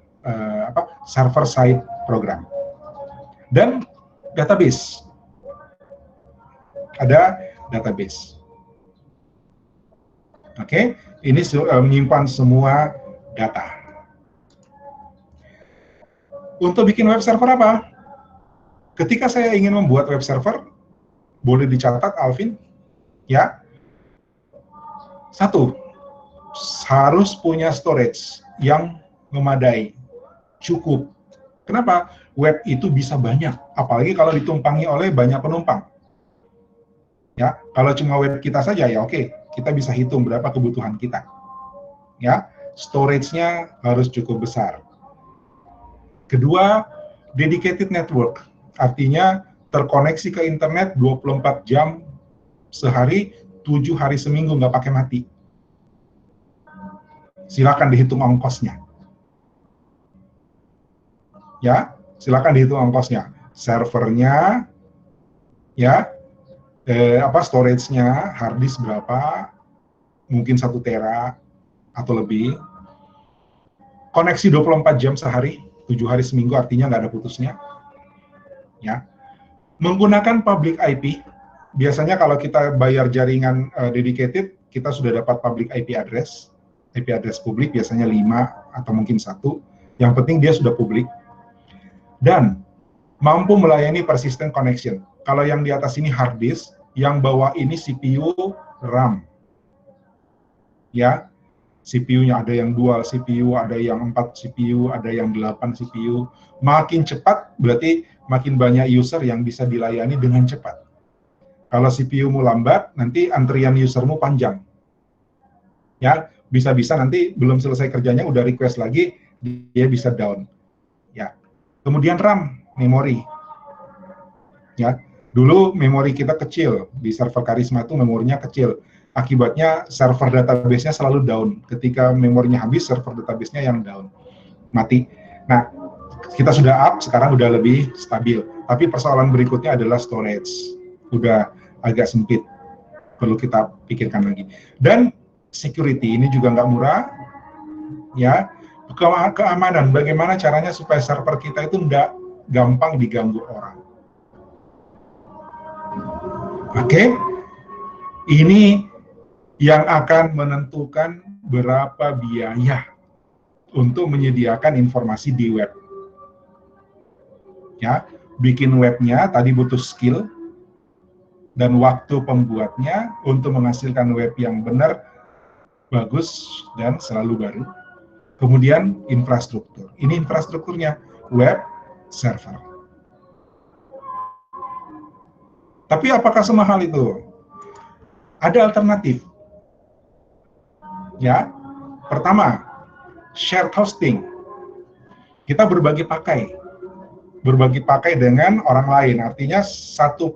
server side program. Dan database. Ada database. Oke, ini menyimpan semua data. Untuk bikin web server apa? Ketika saya ingin membuat web server, boleh dicatat Alvin, ya. Satu, harus punya storage yang memadai, cukup. Kenapa? Web itu bisa banyak, apalagi kalau ditumpangi oleh banyak penumpang. Ya, kalau cuma web kita saja ya oke, kita bisa hitung berapa kebutuhan kita. Ya, storage-nya harus cukup besar. Kedua, dedicated network, artinya terkoneksi ke internet 24 jam sehari, 7 hari seminggu nggak pakai mati. Silakan dihitung ongkosnya. Ya, silakan dihitung ongkosnya. Servernya, ya, storage-nya, hard disk berapa, mungkin 1 tera atau lebih. Koneksi 24 jam sehari, 7 hari seminggu, artinya nggak ada putusnya. Ya. Menggunakan public IP, biasanya kalau kita bayar jaringan dedicated, kita sudah dapat public IP address publik, biasanya 5 atau mungkin 1, yang penting dia sudah publik. Dan mampu melayani persistent connection. Kalau yang di atas ini hard disk, yang bawah ini CPU, RAM. Ya, CPU-nya ada yang dual CPU, ada yang 4 CPU, ada yang 8 CPU. Makin cepat, berarti makin banyak user yang bisa dilayani dengan cepat. Kalau CPU-mu lambat, nanti antrian usermu panjang. Ya, bisa-bisa nanti belum selesai kerjanya, udah request lagi, dia bisa down. Ya. Kemudian RAM, memori. Ya, dulu memori kita kecil, di server Karisma itu memorinya kecil. Akibatnya server database-nya selalu down. Ketika memorinya habis, server database-nya yang down. Mati. Nah, kita sudah up, sekarang udah lebih stabil. Tapi persoalan berikutnya adalah storage. Udah agak sempit. Perlu kita pikirkan lagi. Dan security, ini juga nggak murah. Ya, keamanan, bagaimana caranya supaya server kita itu nggak gampang diganggu orang. Oke? Ini yang akan menentukan berapa biaya untuk menyediakan informasi di web. Ya, bikin webnya tadi butuh skill dan waktu pembuatnya untuk menghasilkan web yang benar, bagus, dan selalu baru. Kemudian infrastruktur. Ini infrastrukturnya, web server. Tapi apakah semahal itu? Ada alternatif. Ya, pertama, shared hosting. Kita berbagi pakai dengan orang lain. Artinya satu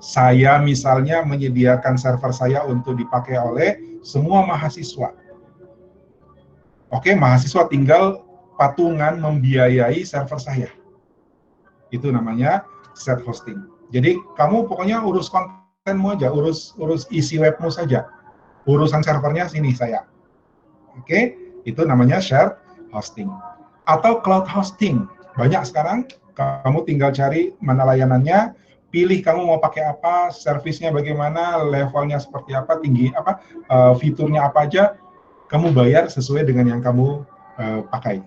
saya misalnya menyediakan server saya untuk dipakai oleh semua mahasiswa. Oke, mahasiswa tinggal patungan membiayai server saya. Itu namanya shared hosting. Jadi kamu pokoknya urus kontenmu aja, urus isi webmu saja. Urusan servernya sini saya. Oke, itu namanya shared hosting. Atau cloud hosting. Banyak sekarang, kamu tinggal cari mana layanannya, pilih kamu mau pakai apa, servisnya bagaimana, levelnya seperti apa, tinggi apa, fiturnya apa aja, kamu bayar sesuai dengan yang kamu pakai.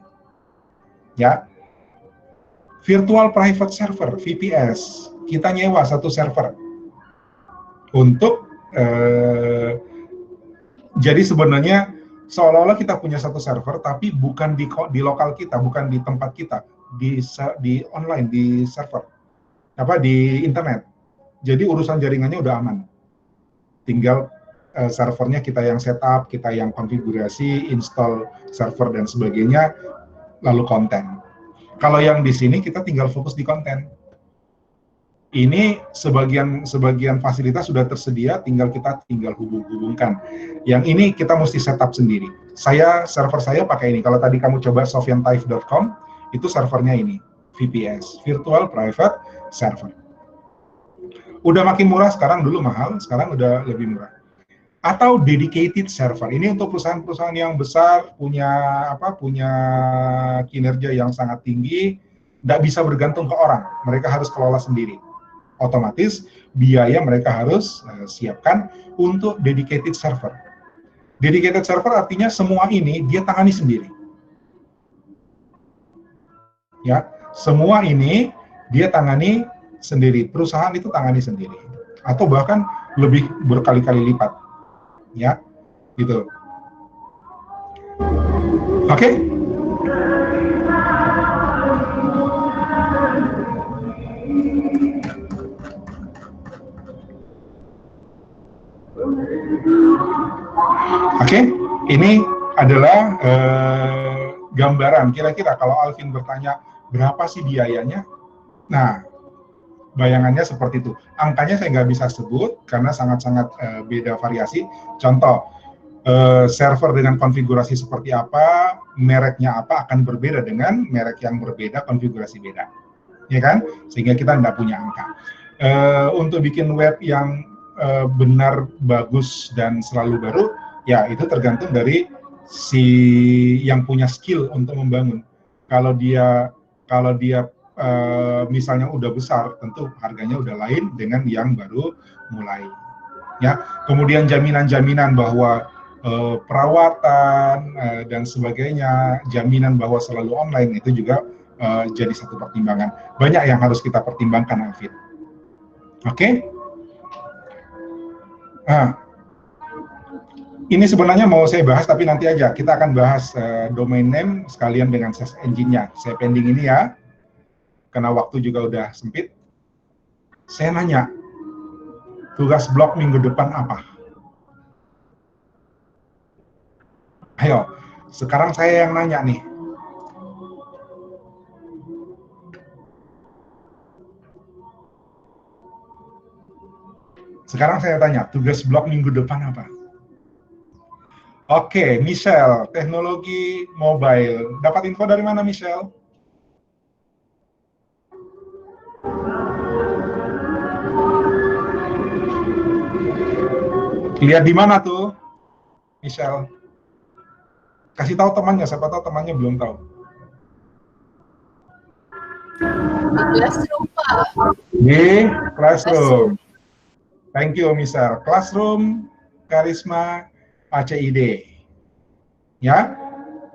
Ya. Virtual Private Server, VPS. Kita nyewa satu server untuk jadi sebenarnya seolah-olah kita punya satu server, tapi bukan di lokal kita, bukan di tempat kita, di online, di server, di internet. Jadi urusan jaringannya udah aman. Tinggal servernya kita yang setup, kita yang konfigurasi, install server dan sebagainya, lalu konten. Kalau yang di sini kita tinggal fokus di konten. Ini sebagian fasilitas sudah tersedia, kita tinggal hubungkan. Yang ini kita mesti setup sendiri. Server saya pakai ini. Kalau tadi kamu coba sofyantaif.com, itu servernya ini, VPS, Virtual Private Server. Udah makin murah sekarang, dulu mahal, sekarang udah lebih murah. Atau dedicated server. Ini untuk perusahaan-perusahaan yang besar, punya kinerja yang sangat tinggi, nggak bisa bergantung ke orang. Mereka harus kelola sendiri. Otomatis biaya mereka harus siapkan untuk dedicated server. Dedicated server artinya semua ini dia tangani sendiri. Ya, semua ini dia tangani sendiri, perusahaan itu tangani sendiri, atau bahkan lebih berkali-kali lipat, ya, gitu. Oke? Oke, ini adalah gambaran. Kira-kira kalau Alvin bertanya berapa sih biayanya, nah bayangannya seperti itu. Angkanya saya nggak bisa sebut karena sangat-sangat beda variasi. Contoh, server dengan konfigurasi seperti apa, mereknya apa akan berbeda dengan merek yang berbeda, konfigurasi beda, ya kan? Sehingga kita nggak punya angka. Untuk bikin web yang benar, bagus, dan selalu baru, ya itu tergantung dari si yang punya skill untuk membangun. Kalau dia misalnya udah besar, tentu harganya udah lain dengan yang baru mulai. Ya, kemudian jaminan-jaminan bahwa perawatan dan sebagainya, jaminan bahwa selalu online itu juga jadi satu pertimbangan. Banyak yang harus kita pertimbangkan, Alvin. Oke? Nah, ini sebenarnya mau saya bahas, tapi nanti aja. Kita akan bahas domain name sekalian dengan search engine-nya. Saya pending ini ya, karena waktu juga udah sempit. Saya nanya, tugas blog minggu depan apa? Ayo, sekarang saya yang nanya nih. Sekarang saya tanya, tugas blog minggu depan apa? Oke, Michelle, teknologi mobile. Dapat info dari mana, Michelle? Lihat di mana tuh, Michelle? Kasih tahu temannya, siapa tahu temannya belum tahu. Di Classroom, Pak. Di Classroom. Thank you, Michelle. Classroom, Karisma, ACID. Ya,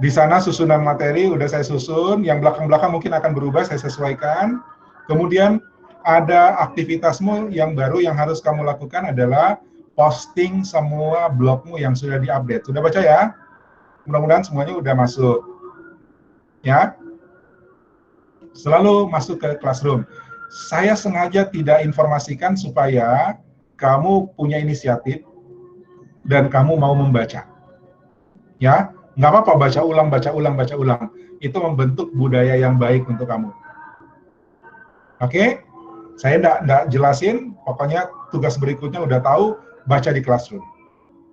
di sana susunan materi udah saya susun, yang belakang-belakang mungkin akan berubah, saya sesuaikan. Kemudian ada aktivitasmu yang baru yang harus kamu lakukan adalah posting semua blogmu yang sudah diupdate. Sudah baca ya? Mudah-mudahan semuanya udah masuk. Ya, selalu masuk ke Classroom. Saya sengaja tidak informasikan supaya kamu punya inisiatif dan kamu mau membaca. Ya, nggak apa-apa baca ulang, baca ulang, baca ulang. Itu membentuk budaya yang baik untuk kamu. Oke? Saya nggak jelasin, pokoknya tugas berikutnya udah tahu, baca di Classroom.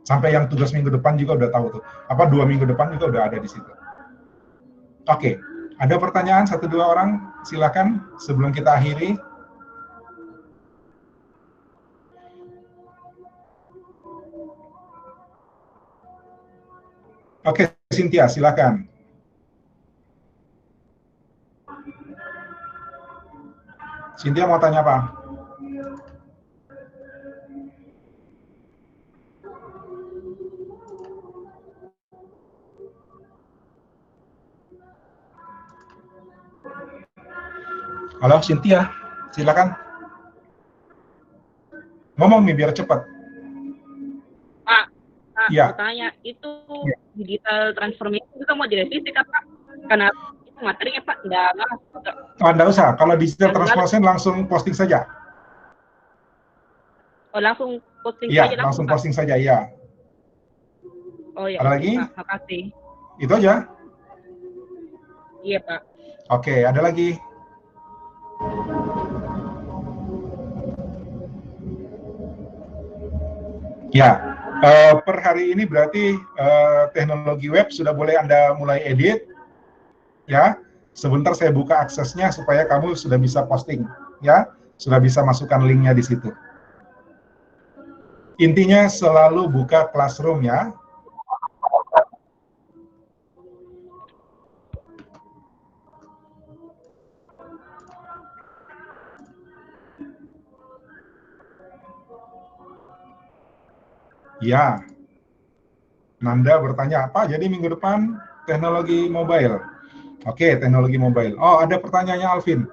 Sampai yang tugas minggu depan juga udah tahu tuh. Apa 2 minggu depan juga udah ada di situ. Oke, ada pertanyaan 1-2 orang? Silakan sebelum kita akhiri. Oke, Cynthia, silakan. Cynthia mau tanya apa? Halo, Cynthia, silakan. Ngomong nih biar cepat. Pak, Iya. mau tanya, itu digital transformation juga mau direvisi kan, Pak? Karena itu materinya, Pak, Nggak usah, kalau digital transformation langsung posting saja. Oh, langsung posting Iya, saja langsung Pak? posting saja, iya. Oh ya, Ada lagi? Pak, makasih. Itu aja? Iya, Pak. Oke, ada lagi? Ya, per hari ini berarti teknologi web sudah boleh Anda mulai edit. Ya, sebentar saya buka aksesnya supaya kamu sudah bisa posting. Ya, sudah bisa masukkan linknya di situ. Intinya selalu buka Classroom ya. Ya, Nanda bertanya apa? Jadi minggu depan teknologi mobile. Oke, teknologi mobile. Oh, ada pertanyaannya Alvin.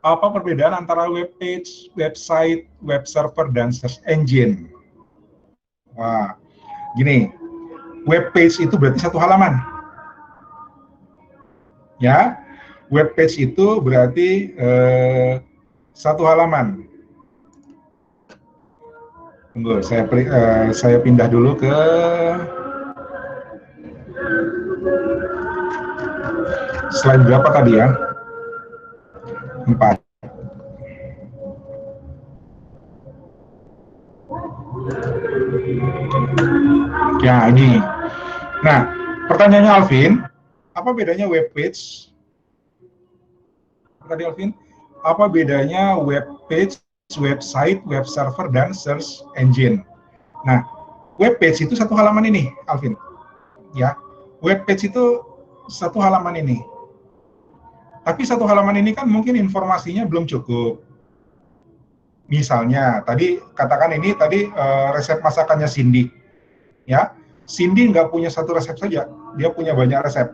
Apa perbedaan antara web page, website, web server, dan search engine? Wah, gini, web page itu berarti satu halaman. Ya, web page itu berarti satu halaman. Tunggu, saya pindah dulu ke slide berapa tadi ya? 4. Ya, ini. Nah, pertanyaannya Alvin, apa bedanya web page? Tadi Alvin, apa bedanya web page, website, web server, dan search engine? Nah, web page itu satu halaman ini, Alvin. Ya, web page itu satu halaman ini. Tapi satu halaman ini kan mungkin informasinya belum cukup. Misalnya, tadi katakan ini tadi resep masakannya Cindy. Ya, Cindy nggak punya satu resep saja, dia punya banyak resep.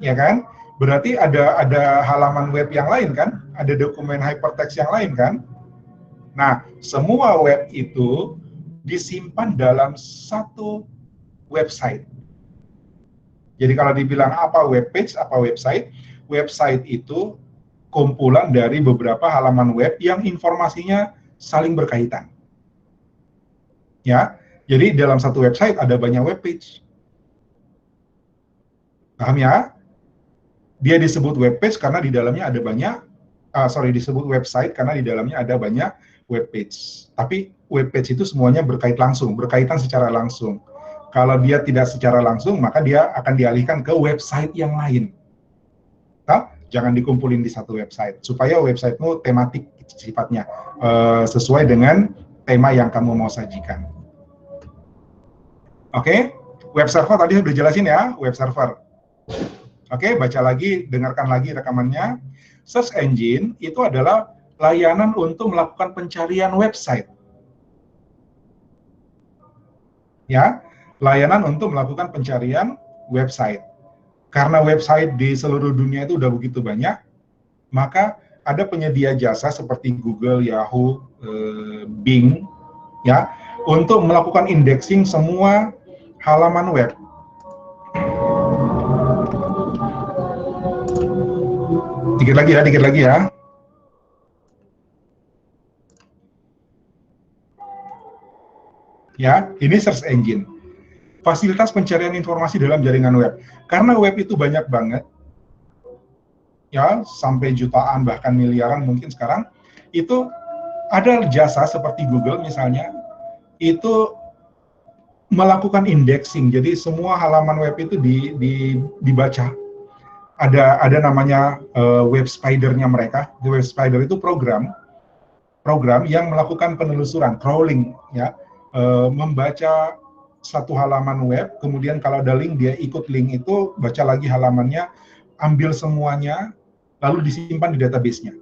Ya kan? Berarti ada halaman web yang lain kan? Ada dokumen hypertext yang lain kan? Nah, semua web itu disimpan dalam satu website. Jadi kalau dibilang apa web page, apa website, website itu kumpulan dari beberapa halaman web yang informasinya saling berkaitan. Ya, jadi dalam satu website ada banyak web page. Paham ya? Dia disebut web page karena di dalamnya ada banyak, disebut website karena di dalamnya ada banyak web page. Tapi web page itu semuanya berkaitan secara langsung. Kalau dia tidak secara langsung, maka dia akan dialihkan ke website yang lain. Nah, jangan dikumpulin di satu website, supaya websitemu tematik sifatnya, sesuai dengan tema yang kamu mau sajikan. Oke, web server tadi sudah jelasin ya, web server. Oke, baca lagi, dengarkan lagi rekamannya. Search engine itu adalah layanan untuk melakukan pencarian website. Ya, layanan untuk melakukan pencarian website. Karena website di seluruh dunia itu udah begitu banyak, maka ada penyedia jasa seperti Google, Yahoo, Bing, ya, untuk melakukan indexing semua halaman web. Dikit lagi ya. Ya, ini search engine. Fasilitas pencarian informasi dalam jaringan web. Karena web itu banyak banget, ya, sampai jutaan bahkan miliaran mungkin sekarang, itu ada jasa seperti Google misalnya, itu melakukan indexing. Jadi semua halaman web itu dibaca. Ada namanya web spider-nya mereka. The web spider itu program yang melakukan penelusuran, crawling, ya, membaca satu halaman web, kemudian kalau ada link dia ikut link itu, baca lagi halamannya, ambil semuanya, lalu disimpan di database-nya.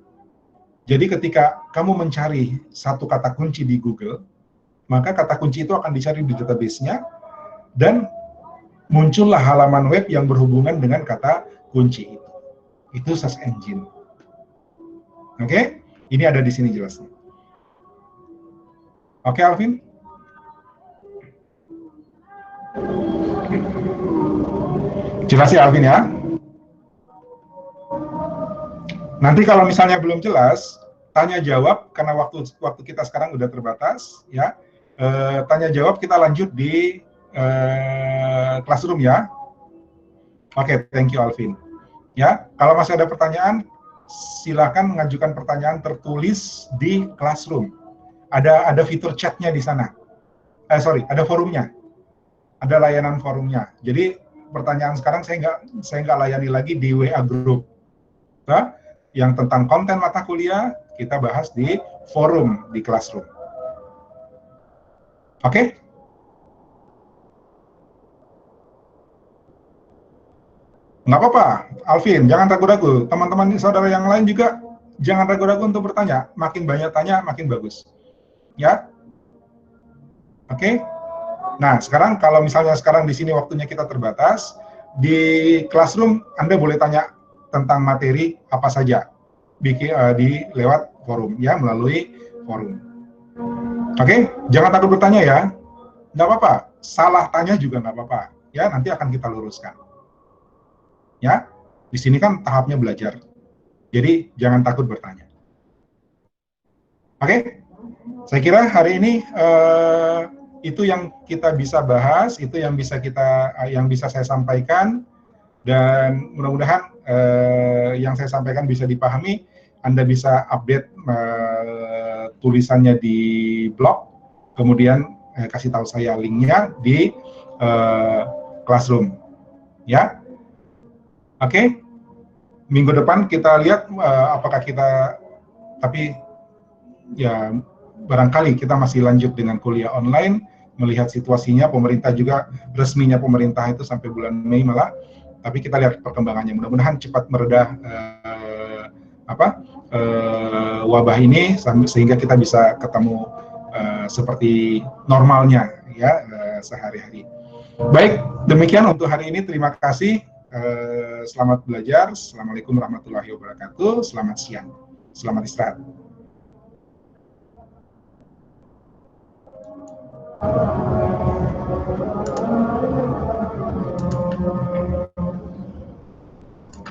Jadi ketika kamu mencari satu kata kunci di Google, maka kata kunci itu akan dicari di database-nya, dan muncullah halaman web yang berhubungan dengan kata kunci itu. Itu search engine. Oke? Ini ada di sini jelasnya. Oke, Alvin? Jelas ya, Alvin ya? Nanti kalau misalnya belum jelas, tanya jawab, karena waktu kita sekarang udah terbatas, ya. Tanya jawab kita lanjut di classroom ya. Oke, thank you Alvin. Ya, kalau masih ada pertanyaan, silakan mengajukan pertanyaan tertulis di classroom. Ada fitur chatnya di sana. Ada forumnya. Ada layanan forumnya. Jadi pertanyaan sekarang saya nggak layani lagi di WA group. Nah, yang tentang konten mata kuliah kita bahas di forum di classroom. Oke? Nggak apa-apa, Alvin, jangan ragu-ragu. Teman-teman saudara yang lain juga jangan ragu-ragu untuk bertanya. Makin banyak tanya, makin bagus. Ya? Oke? Nah, sekarang kalau misalnya sekarang di sini waktunya kita terbatas, di classroom Anda boleh tanya tentang materi apa saja di lewat forum ya, melalui forum. Oke, jangan takut bertanya ya, nggak apa-apa. Salah tanya juga nggak apa-apa ya, nanti akan kita luruskan. Ya, di sini kan tahapnya belajar, jadi jangan takut bertanya. Oke, saya kira hari ini itu yang kita bisa bahas, itu yang bisa saya sampaikan, dan mudah-mudahan yang saya sampaikan bisa dipahami. Anda bisa update tulisannya di blog, kemudian kasih tahu saya linknya di Classroom, ya. Oke, minggu depan kita lihat apakah kita, tapi ya barangkali kita masih lanjut dengan kuliah online, melihat situasinya. Pemerintah juga, resminya pemerintah itu sampai bulan Mei malah, tapi kita lihat perkembangannya. Mudah-mudahan cepat meredah wabah ini sehingga kita bisa ketemu seperti normalnya ya, sehari-hari. Baik, demikian untuk hari ini. Terima kasih. Selamat belajar. Assalamualaikum warahmatullahi wabarakatuh. Selamat siang. Selamat istirahat.